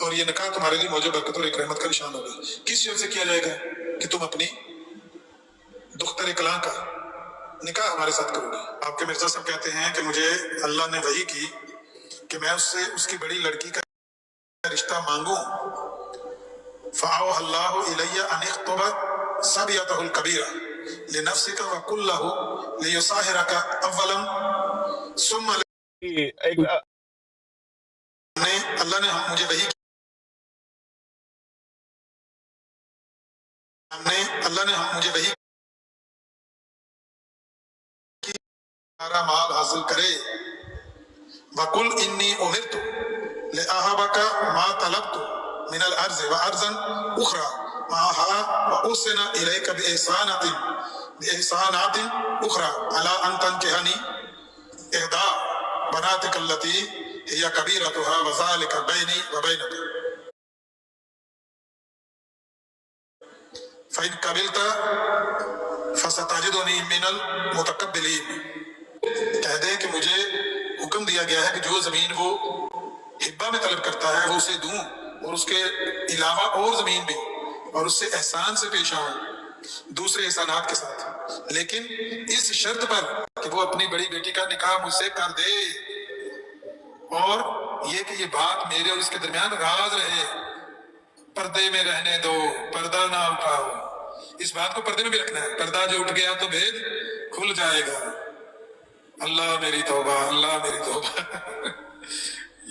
اور یہ نکاح تمہارے لیے موجب برکت اور ایک رحمت کا نشان ہوگا. کس شرط سے کیا جائے گا؟ کہ تم اپنی دختر کلاں کا نکاح ہمارے ساتھ کرو گے. آپ کے مرزا صاحب کہتے ہیں کہ مجھے اللہ نے وحی کی کہ میں اس سے اس کی بڑی لڑکی کا رشتہ مانگوں. فَأَوْحَى اللَّهُ إِلَيَّ أَنِ اخْطُبَ صَبْيَتَهُ الْكَبِيرَ لِنَفْسِكَ وَقُلْ لَهُ لِيُصَاهِرَكَ أَوَّلًا ثُمَّ اللہ نے مجھے وحی اللہ نے مجھے وحی کی سارا مال حاصل کرے. وَقُلْ إِنِّي أُمِرْتُ لِأَهَبَكَ مَا طَلَبْتُ مِنَ الْأَرْضِ وَأَرْضًا أُخْرَى مَعَهَا وَأُحْسِنَ إِلَيْكَ بِإِحْسَانَاتٍ أُخْرَى عَلَىٰ أَن تَنكِحَنِي إِحْدَى بَنَاتِكَ الَّتِي هِيَ كَبِيرَتُهَا وَذَلِكَ بَيْنِي وَبَيْنَكَ فَإِن قَبِلْتَ فَسَتَجِدُنِي مِنَ الْمُتَقَبِّلِينَ. کہہ دیں کہ مجھے حکم دیا گیا ہے کہ جو زمین وہ ہبہ میں طلب کرتا ہے وہ اسے دوں، اور اس کے علاوہ اور زمین بھی، اور اس سے احسان سے پیش آؤں دوسرے احسانات کے ساتھ، لیکن اس شرط پر کہ وہ اپنی بڑی بیٹی کا نکاح مجھ سے کر دے، اور یہ کہ یہ بات میرے اور اس کے درمیان راز رہے. پردے میں رہنے دو، پردہ نہ اٹھاؤ. اس بات کو پردے میں بھی رکھنا ہے. پردہ جو اٹھ گیا تو بھید کھل جائے گا. اللہ میری توبہ، اللہ میری توبہ.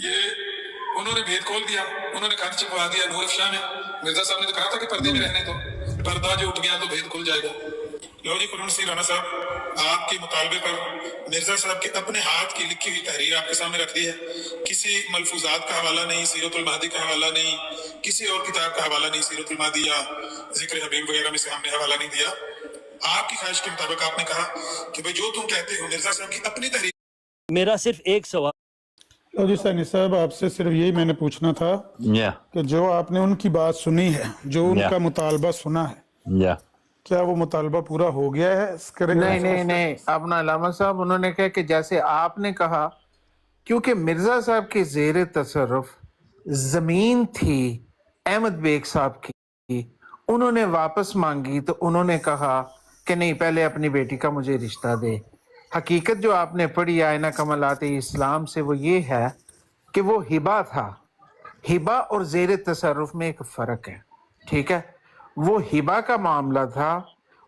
یہ انہوں نے بھید کھول دیا، انہوں نے خط چھپوا دیا نور افشاں میں. مرزا صاحب نے تو کہا تھا کہ پردے میں رہنے دو، پردہ جو اٹھ گیا تو بھید کھل جائے گا. لو جی قرآن سی رانا صاحب، آپ کے مطالبے پر مرزا صاحب کے اپنے ہاتھ کی لکھی ہوئی تحریر آپ کے سامنے رکھ دی ہے. کسی ملفوظات کا حوالہ نہیں، سیرت المہدی کا حوالہ نہیں، کسی اور کتاب کا حوالہ نہیں، سیرت المہدی یا ذکر حبیب وغیرہ میں سے ہم نے حوالہ نہیں دیا. آپ کی خواہش کے مطابق آپ نے کہا کہ بھئی جو تم کہتے ہو مرزا صاحب کی اپنی تحریر. میرا صرف ایک سوال جی ثانی صاحب، آپ سے صرف یہی میں نے پوچھنا تھا کہ جو آپ نے ان کی بات سنی ہے، جو ان کا مطالبہ سنا ہے، کیا وہ مطالبہ پورا ہو گیا ہے؟ نہیں اپنا علامہ صاحب انہوں نے کہا کہ جیسے آپ نے کہا، کیونکہ مرزا صاحب کے زیر تصرف زمین تھی احمد بیگ صاحب کی، انہوں نے واپس مانگی تو انہوں نے کہا کہ نہیں، پہلے اپنی بیٹی کا مجھے رشتہ دے. حقیقت جو آپ نے پڑھی آئینہ کمالات اسلام سے وہ یہ ہے کہ وہ ہبہ تھا. ہبہ اور زیر تصرف میں ایک فرق ہے، ٹھیک ہے؟ وہ ہبہ کا معاملہ تھا،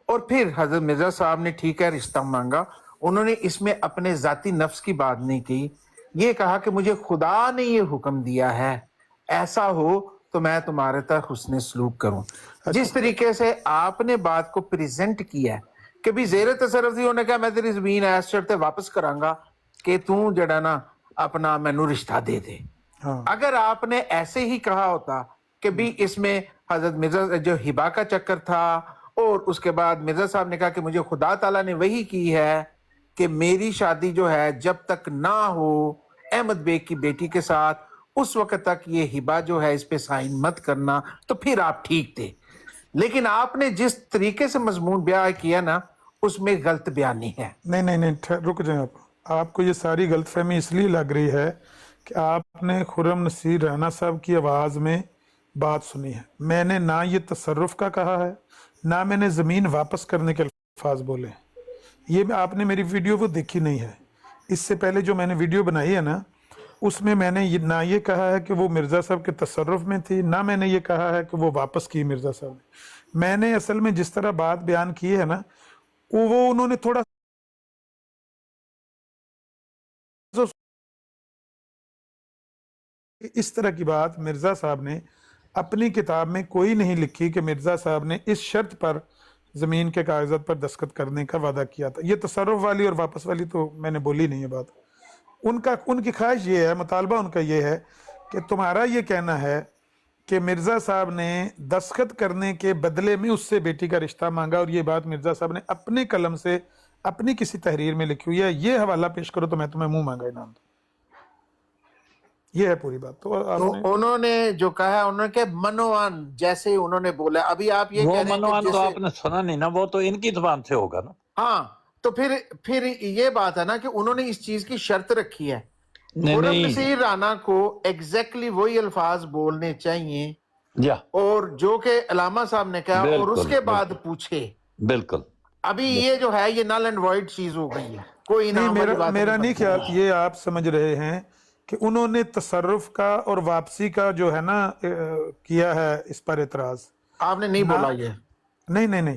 اور پھر حضرت مرزا صاحب نے ٹھیک ہے رشتہ مانگا. انہوں نے اس میں اپنے ذاتی نفس کی بات نہیں کی، یہ کہا کہ مجھے خدا نے یہ حکم دیا ہے ایسا ہو تو میں تمہارے تک حسن سلوک کروں. جس طریقے سے آپ نے بات کو پریزنٹ کیا ہے کہ بھی زیر تصرف تھی، انہوں نے کہا میں تیری زمین ایس شرط واپس کروں گا کہ تو جڑا نا اپنا مینو رشتہ دے دے. اگر آپ نے ایسے ہی کہا ہوتا کہ بھی اس میں حضرت مرزا جو ہبہ کا چکر تھا، اور اس کے بعد مرزا صاحب نے کہا کہ مجھے خدا تعالیٰ نے وحی کی ہے کہ میری شادی جو ہے جب تک نہ ہو احمد بیگ کی بیٹی کے ساتھ، اس وقت تک یہ ہبہ جو ہے اس پہ سائن مت کرنا، تو پھر آپ ٹھیک تھے. لیکن آپ نے جس طریقے سے مضمون بیان کیا نا، اس میں غلط بیانی ہے. نہیں رک جائیں. آپ کو یہ ساری غلط فہمی اس لیے لگ رہی ہے کہ آپ نے خرم نصیر رانا صاحب کی آواز میں بات سنی ہے. میں نے نہ یہ تصرف کا کہا ہے، نہ میں نے زمین واپس کرنے کے الفاظ بولے. یہ آپ نے میری ویڈیو وہ دیکھی نہیں ہے. اس سے پہلے جو میں نے ویڈیو بنائی ہے نا، اس میں نے نہ یہ کہا ہے کہ وہ مرزا صاحب کے تصرف میں تھی، نہ میں نے یہ کہا ہے کہ وہ واپس کی مرزا صاحب نے. میں نے اصل میں جس طرح بات بیان کی ہے نا، وہ انہوں نے تھوڑا اس طرح کی بات مرزا صاحب نے اپنی کتاب میں کوئی نہیں لکھی کہ مرزا صاحب نے اس شرط پر زمین کے کاغذات پر دستخط کرنے کا وعدہ کیا تھا. یہ تصرف والی اور واپس والی تو میں نے بولی نہیں ہے بات. ان کی خواہش یہ ہے، مطالبہ ان کا یہ ہے کہ تمہارا یہ کہنا ہے کہ مرزا صاحب نے دستخط کرنے کے بدلے میں اس سے بیٹی کا رشتہ مانگا، اور یہ بات مرزا صاحب نے اپنے قلم سے اپنی کسی تحریر میں لکھی ہوئی ہے. یہ حوالہ پیش کرو تو میں تمہیں منہ مانگا انعام دوں. یہ ہے پوری بات. تو انہوں نے جو کہا، انہوں نے کہ منوان جیسے انہوں نے بولا. ابھی آپ یہ کہہ رہے ہیں کہ منوان تو آپ نے سنا نہیں نا، وہ تو ان کی زبان سے ہوگا نا. ہاں، تو پھر یہ بات ہے نا کہ انہوں نے اس چیز کی شرط رکھی ہے نہیں خرم نہیں نصیر رانا کو ایگزیکٹلی وہی الفاظ بولنے چاہیے یا اور جو کہ علامہ صاحب نے کہا، اور اس بالکل کے بعد بالکل پوچھے. بالکل ابھی یہ جو ہے یہ نل اینڈ وائڈ چیز ہو گئی ہے، کوئی نہیں، نام والی بات میرا نہیں بنتی. خیال یہ آپ سمجھ رہے ہیں کہ انہوں نے تصرف کا اور واپسی کا جو ہے نا کیا ہے اس پر اعتراض. آپ نے نہیں نہ بولا یہ، نہیں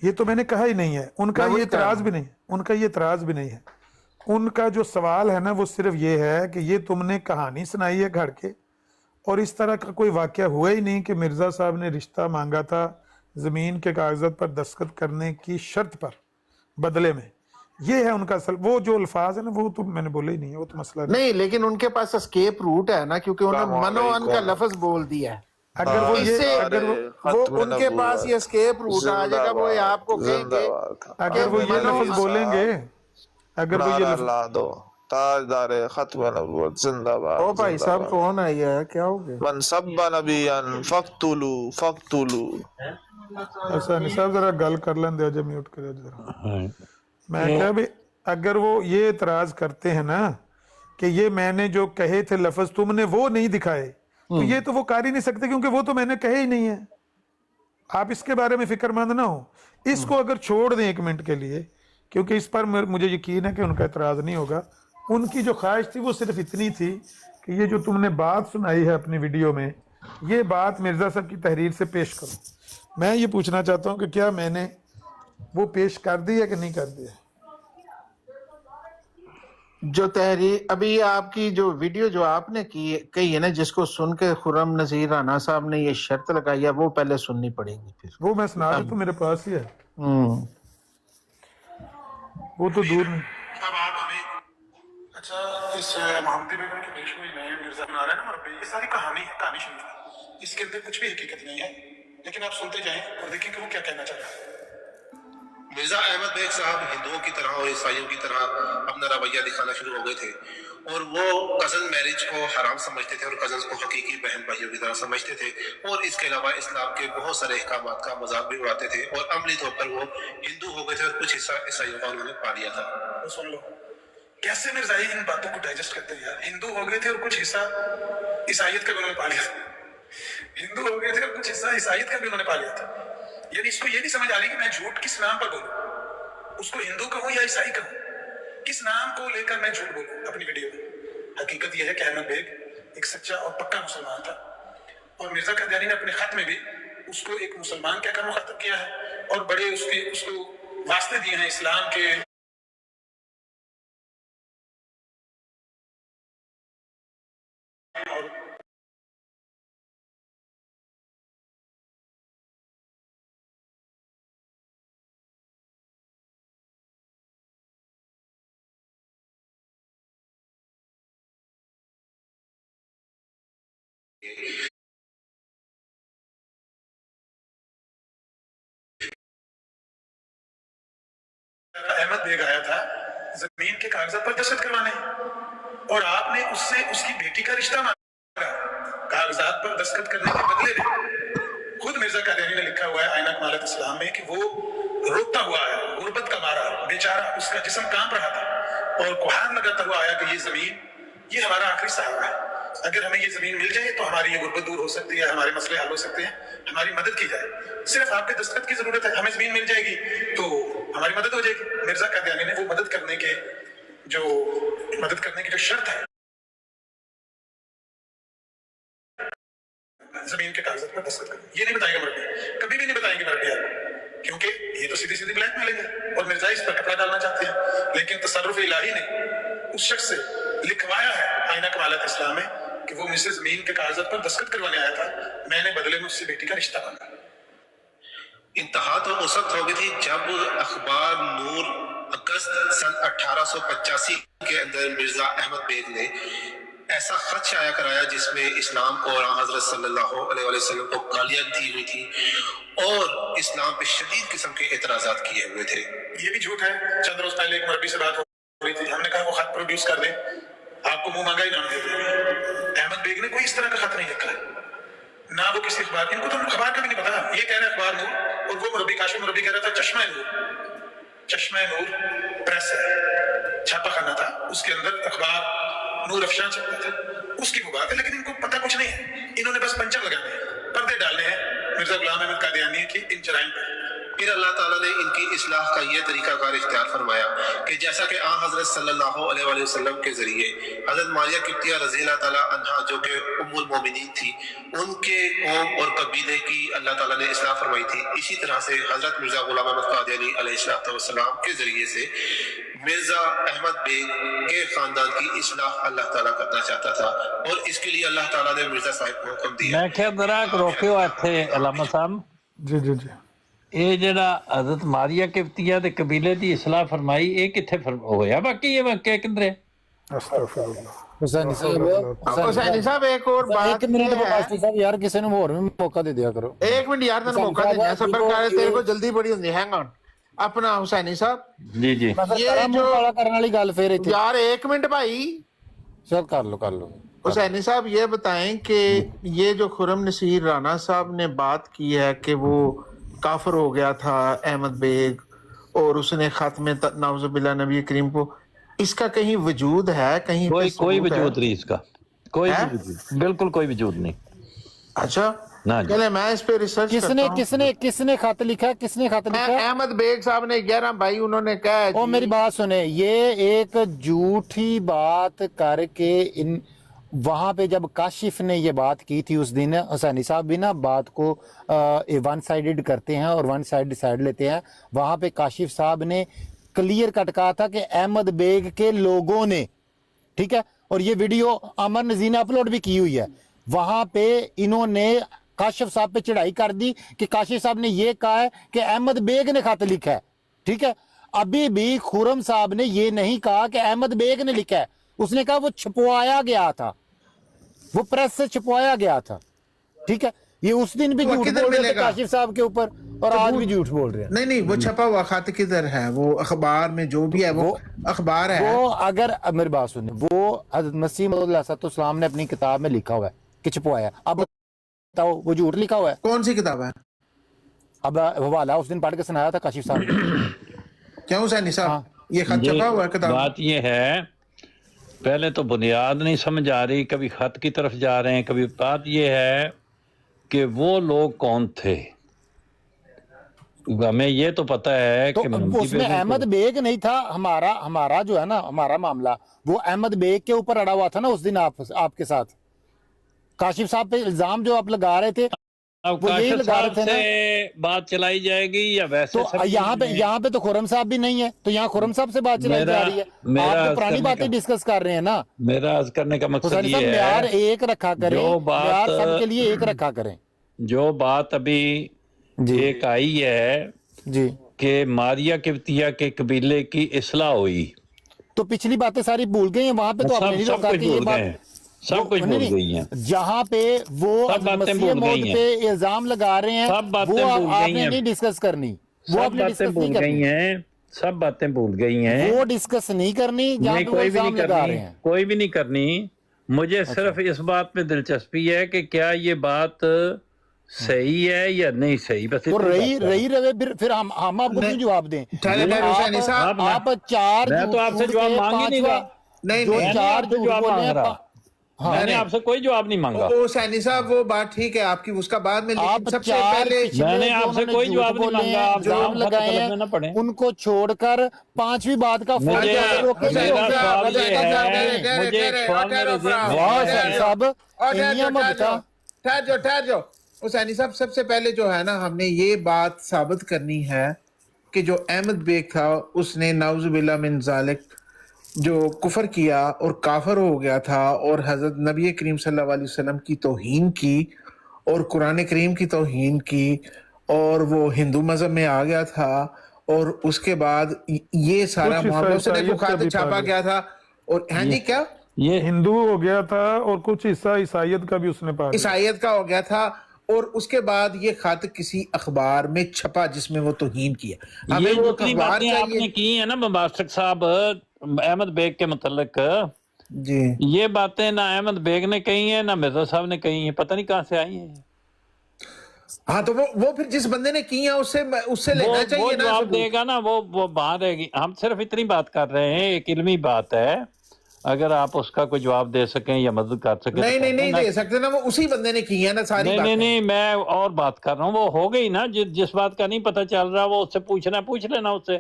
یہ تو میں نے کہا ہی نہیں ہے. ان کا میں یہ وہی کہہ رہا اعتراض بھی ہوں. نہیں، ان کا یہ اعتراض بھی نہیں ہے. ان کا جو سوال ہے نا وہ صرف یہ ہے کہ یہ تم نے کہانی سنائی ہے گھڑ کے، اور اس طرح کا کوئی واقعہ ہوا ہی نہیں کہ مرزا صاحب نے رشتہ مانگا تھا زمین کے کاغذات پر دستخط کرنے کی شرط پر بدلے میں. یہ ہے ان کا اصل، وہ جو الفاظ ہیں نا وہ تو میں نے بولے ہی نہیں ہے، وہ تو مسئلہ نہیں. نہیں لیکن ان کے پاس اسکیپ روٹ ہے نا، کیونکہ انہوں نے من و ان کا لفظ بول دیا ہے. اگر وہ اس یہ سے اگر وہ ان کے پاس یہ اسکیپ روٹ آ جائے گا، وہ آپ کو کہیں گے اگر وہ یہ لفظ بولیں گے، اگر وہ یہ لفظ لا دو تاجدار ختم نبوت زندہ او باد بھائی زندہ صاحب باد کون ہے یہ، کیا ہو گیا؟ من سب نبیا فقتلو. ایسا نصاب ذرا گل کر لیں دے جب میوٹ کرے ذرا. ہاں. میں کہا بھی اگر وہ یہ اعتراض کرتے ہیں نا کہ یہ میں نے جو کہے تھے لفظ تم نے وہ نہیں دکھائے، تو یہ تو وہ کر ہی نہیں سکتے کیونکہ وہ تو میں نے کہے ہی نہیں ہے. آپ اس کے بارے میں فکر مند نہ ہو. اس کو اگر چھوڑ دیں ایک منٹ کے لیے، کیونکہ اس پر مجھے یقین ہے کہ ان کا اعتراض نہیں ہوگا. ان کی جو خواہش تھی وہ صرف اتنی تھی کہ یہ جو تم نے بات سنائی ہے اپنی ویڈیو میں، یہ بات مرزا صاحب کی تحریر سے پیش کرو. میں یہ پوچھنا چاہتا ہوں کہ کیا میں نے وہ پیش کر دی ہے کہ نہیں کر دی ہے؟ جو تحریر ابھی آپ کی جو ویڈیو جو آپ نے کہی ہے نا، جس کو سن کے خرم نذیر رانا صاحب نے یہ شرط لگائی ہے، وہ پہلے سننی پڑے گی. پھر وہ میں سنا دیتا ہوں، میرے پاس ہی ہے، وہ تو دور نہیں. اب آپ ہمیں اچھا اس محمدی بیگم کے پیش ہوئی میں مرزا بنا رہے ہیں نا مربی، یہ ساری کہانی ہے، کہانی شریف ہے، اس کے اندر کچھ بھی حقیقت نہیں ہے. لیکن آپ سنتے جائیں اور دیکھیں کہ وہ کیا کہنا چاہ رہا ہے. مرزا احمد بیگ صاحب ہندوؤں کی طرح اور عیسائیوں کی طرح اپنا رویہ دکھانا شروع ہو گئے تھے، اور وہ کزن میرج کو حرام سمجھتے تھے اور کزنز کو حقیقی بہن بھائیوں کی طرح سمجھتے تھے، اور اس کے علاوہ اسلام کے بہت سارے احکامات کا مذاق بھی اڑاتے تھے، اور عملی طور پر وہ ہندو ہو گئے تھے اور کچھ حصہ عیسائیوں کا انہوں نے پا لیا تھا. سن لو کیسے مرزائی ان باتوں کو ڈائجسٹ کرتے ہیں یار. ہندو ہو گئے تھے اور کچھ حصہ عیسائیت کا بھی انہوں نے پا لیا تھا. ہندو ہو گئے تھے اور کچھ حصہ عیسائیت کا بھی انہوں نے پا لیا تھا. یعنی اس کو یہ نہیں سمجھ آ رہی کہ میں جھوٹ کس نام پر بولوں، اس کو ہندو کہوں یا عیسائی کہوں، کس نام کو لے کر میں جھوٹ بولوں اپنی ویڈیو میں. حقیقت یہ ہے کہ احمد بیگ ایک سچا اور پکا مسلمان تھا، اور مرزا قادیانی نے اپنے خط میں بھی اس کو ایک مسلمان کہہ کر مخاطب کیا ہے، اور بڑے اس کو واسطے دیے ہیں اسلام کے. احمد بیگ آیا تھا زمین کے کاغذات پر دستخط کروانے، اور آپ نے اس سے اس کی بیٹی کا رشتہ مانگا کاغذات پر دستخط کرنے کے بدلے میں. خود مرزا قادیانی نے لکھا ہوا ہے آئینہ کمالت اسلام میں کہ وہ روتا ہوا ہے، غربت کا مارا بیچارہ، اس کا جسم کانپ رہا تھا اور کوہان لگاتا ہوا آیا کہ یہ زمین یہ ہمارا آخری سہارا ہے، اگر ہمیں یہ زمین مل جائے تو ہماری یہ غربت دور ہو سکتی ہے، ہمارے مسئلے حل ہو سکتے ہیں، ہماری مدد کی جائے، صرف آپ کے دستخط کی ضرورت ہے، ہمیں زمین مل جائے گی تو ہماری مدد ہو جائے گی. مرزا قادیانی نے وہ مدد کرنے کی جو شرط ہے زمین کے کاغذات پر دستخط کرنا، یہ نہیں بتائیں گے مربی، کبھی بھی نہیں بتائیں گے مربی آپ، کیونکہ یہ تو سیدھی بلیک میلنگ ہے اور مرزا اس پر کپڑا ڈالنا چاہتے ہیں. لیکن تصرف الہی نے اس شخص سے لکھوایا ہے آئینہ کمالت اسلام میں کہ وہ مجھ سے زمین کے کاغذات پر دستخط کروانے آیا تھا، میں نے بدلے میں اس سے بیٹی کا رشتہ مانگا. انتہا تو اس وقت ہو گئی تھی جب اخبار نور اگست سن 1885 کے اندر مرزا احمد بیگ نے ایسا خط شائع کرایا جس میں اسلام کو اور حضرت صلی اللہ علیہ وسلم کو گالیاں دی ہوئی تھی اور اسلام پہ شدید قسم کے اعتراضات کیے ہوئے تھے. یہ بھی جھوٹ ہے. چند روز پہلے ایک مربی سے بات ہو رہی تھی، ہم نے کہا وہ خط پروڈیوس کر دیں، آپ کو منہ مانگا ہی نام دے دیں. احمد بیگ نے کوئی اس طرح کا خط نہیں لکھا ہے، نہ وہ کسی اخبار، ان کو تو اخبار کا بھی نہیں پتا. یہ کہہ رہے اخبار نور، اور وہ مربی کاشف مربی کہہ رہا تھا چشمہ نور پریس ہے، چھاپا خانہ تھا، اس کے اندر اخبار नूर अफशां चलता था, उसकी वो बात है, लेकिन इनको पता कुछ नहीं है, इन्होंने बस पंचर लगाने हैं, पर्दे डालने हैं मिर्जा गुलाम अहमद कादियानी की इन जराइम पर। फिर अल्लाह ताला ने इनकी इस्लाह का ये तरीकाकार इख्तियार फरमाया कि जैसा कि आ हज़रत सल्लल्लाहु अलैहि वसल्लम के ज़रिए हज़रत मारिया किप्तिया रज़ी अल्लाह ताला अन्हा जो कि उम्मुल मोमिनीन थी, उनके कौम और कबीले की अल्लाह ताला ने इस्लाह फरमाई थी, इसी तरह से हज़रत मिर्ज़ा गुलाम अहमद कादियानी अलैहिस्सलाम के ज़रिए से मिर्ज़ा अहमद बेग के ख़ानदान की इस्लाह अल्लाह ताला करना चाहता था, और इसके लिए अल्लाह ताला ने मिर्ज़ा साहिब को हुक्म दिया। मैं क्या जरा रोके हुए थे अलामा साहब, जी जी जी ਇਹ ਜਿਹੜਾ हजरत मारिया किफ्तिया ਦੇ ਕਬੀਲੇ ਦੀ ਇਸਲਾਹ ਫਰਮਾਈ, ਇਹ ਕਿੱਥੇ ਹੋਇਆ? ਬਾਕੀ ਇਹ ਵਾਕਿਆ ਕਿੰਦਰੇ? अस्तगफिरुल्लाह। हुसैनी साहब हुसैनी साहब एक और बात एक मिनट ये है, मास्टर साहब यार किसी ਨੂੰ ਹੋਰ ਵੀ ਮੌਕਾ ਦੇ ਦਿਆ ਕਰੋ। एक मिनट यार तेन मौका देना है, सबर कर, तेरे को जल्दी बड़ी होंदी, हैंग ऑन अपना हुसैनी साहब जी जी ये जो ਕਾਲਾ ਕਰਨ ਵਾਲੀ ਗੱਲ ਫੇਰ ਇੱਥੇ यार एक मिनट भाई चल कर लो। हुसैनी साहब ये बताएं कि ये जो खुरम नसीर राणा साहब ने बात की है कि वो काफिर हो गया था अहमद बेग और उसने खत में नाउजुबिल्लाह नबी करीम को, इसका कहीं वजूद है? कहीं पे कोई सबूत है? वजूद नहीं इसका, कोई है? भी वजूद, बिल्कुल कोई वजूद नहीं। अच्छा ना जी। चले मैं इस पे रिसर्च किसने करता हूं। किसने किसने खत लिखा? किसने खत लिखा? अहमद बेग साहब ने 11 भाई उन्होंने कहा है ओ जी। मेरी बात सुने, ये एक झूठी बात करके इन वहां पे जब काशिफ ने ये बात की थी उस दिन, हुसैनी साहब भी ना बात को वन साइडेड करते हैं और वन साइड डिसाइड लेते हैं। वहां पे काशिफ साहब ने क्लियर कट कहा था कि अहमद बेग के लोगों ने, ठीक है, और ये वीडियो अमर नजीर ने अपलोड भी की हुई है, वहां पे इन्होंने काशिफ साहब पे चढ़ाई कर दी कि काशिफ साहब ने ये कहा है कि अहमद बेग ने खत लिखा है, ठीक है। अभी भी खुरम साहब ने ये नहीं कहा कि अहमद बेग ने लिखा है, उसने कहा वो छपवाया गया था, वो प्रेस से छपवाया गया था, ठीक है। ये उस दिन भी वो झूठ किधर बोल रहे थे मिलेगा? काशिफ साहब के ऊपर, और आज भी झूठ बोल रहे हैं। नहीं नहीं वो छपा हुआ खत किधर है? वो अखबार में जो भी है वो अखबार है। वो अगर अब मेरी बात सुनिए, वो हज़रत मसीह मौऊद अलैहिस्सलाम ने अपनी किताब में लिखा हुआ है कि छपवाया, अब बताओ वो झूठ लिखा हुआ है? कौन सी किताब है? अब हवाला उस दिन पढ़ के सुनाया था काशिफ साहब ने। क्यों हुसैनी साहब हाँ। ये खत छपा हुआ है किताब? बात ये है, पहले तो बुनियाद नहीं समझ आ रही, कभी खत की तरफ जा रहे हैं, कभी बात ये है कि वो लोग कौन थे। हमें ये तो पता है तो कि मोहम्मदी उसमें बेगम अहमद बेग नहीं था, हमारा जो है ना, हमारा मामला वो अहमद बेग के ऊपर अड़ा हुआ था ना उस दिन आपके साथ। काशिफ साहब पे इल्जाम जो आप लगा रहे थे, अब वो यही काशिफ लगा रहे साहब थे ना। से बात चलाई जाएगी या वैसे तो सब यहाँ पे तो खुरम साहब भी नहीं है, तो यहाँ खुरम साहब से बात चलाई जा रही है। मेरा आप तो अर्ज पुरानी करने बातें का- डिस्कस कर रहे हैं ना। मेरा अर्ज करने का मकसद हुसैनी साहब ये म्यार है, एक रखा करें, जो बात- म्यार सबके लिए एक रखा करें। जो बात अभी जी एक आई है जी, कि मारिया किफ्तिया के कबीले की इस्लाह हुई, तो पिछली बातें सारी भूल गई हैं। वहां पे तो आपने सब नहीं सब रोका कुछ कि ये भूल गए बात हैं, सब कुछ भूल गई हैं, जहां पे वो सब बातें मसीह भूल मौत गई हैं। पे इल्जाम लगा रहे हैं, सब बातें वो भूल गई आपने हैं। नहीं डिस्कस करनी, वो सब आपने बातें डिस्कस भूल नहीं गई करनी, हैं, सब बातें भूल गई हैं। वो डिस्कस नहीं करनी जहां नहीं, पे वो कोई भी इल्जाम नहीं लगा करनी, रहे हैं। कोई भी नहीं करनी। मुझे सिर्फ इस बात में दिलचस्पी है कि क्या ये बात सही है या नहीं सही, बस तो इतनी रही बात है। रही रहे, फिर हम आपको क्यों जवाब दें? चले मैं हुसैनी साहब आप चार मैं तो झूठ आपसे झूठ जवाब के मांग ही नहीं पांचवा- रहा। नहीं जो नहीं चार आपसे झूठ जवाब बोले मांग हैं, रहा। मैंने आपसे कोई जवाब नहीं मांगा। हुसैनी साहब वो बात ठीक है आपकी, उसका बाद में, लेकिन आप सबसे चार पहले पिछले मैंने जो आपसे उन्होंने कोई झूठ जवाब नहीं बोले मांगा, हैं, आप इल्जाम जवाब लगाए खत्म न पड़े। हैं, उनको छोड़कर पांचवी बात का मुझे- फर्क रोके मेरा नहीं होगा। सवाल ये मुझे है, सवाल मुझे एक सवाल मेरे ज़हन में वाह है। हुसैन साहब, इन्हीं मत था। ठहर जाओ हुसैनी साहब, सबसे पहले जो है ना, हमने ये बात साबित करनी है कि जो अहमद बेग था उसने नाउजुबिल्लाह मिन ज़ालिक जो कुफर किया और काफर हो गया था और हजरत नबी करीम सल्लल्लाहु अलैहि वसल्लम की तौहीन की और कुरान करीम की तौहीन की, और वो हिंदू मजहब में आ गया था, और उसके बाद ये सारा कुछ मामला ईसाइयत उसने का भी छापा था। गया था। और हाँ जी क्या ये हिंदू हो गया था और कुछ हिस्सा ईसाइयत का भी उसने पा लिया। ईसाइयत का हो गया था, और उसके बाद ये खत किसी अखबार में छपा जिसमें वो तौहीन किया। हमें ये वो जितनी अखबार बातें आपने चाहिए की है ना मुबाशक साहब अहमद बेग के मुतल्लिक, जी। ये बातें ना अहमद बेग ने कही है ना मिर्जा साहब ने कही है, पता नहीं कहाँ से आई हैं। हाँ तो वो फिर जिस बंदे ने की है उससे लेना वो चाहिए ना जवाब सबूत। देगा ना, वो बात रहेगी। हम सिर्फ इतनी बात कर रहे हैं, एक इल्मी बात है। اگر آپ اس کا کوئی جواب دے سکیں یا مدد کر سکیں نہیں نہیں نہیں دے سکتے نا، وہ اسی بندے نے کی ہے نا ساری نہیں باتیں. میں اور بات کر رہا ہوں، وہ ہو گئی نا، جس بات کا نہیں پتہ چل رہا وہ اس سے پوچھ لینا اس سے.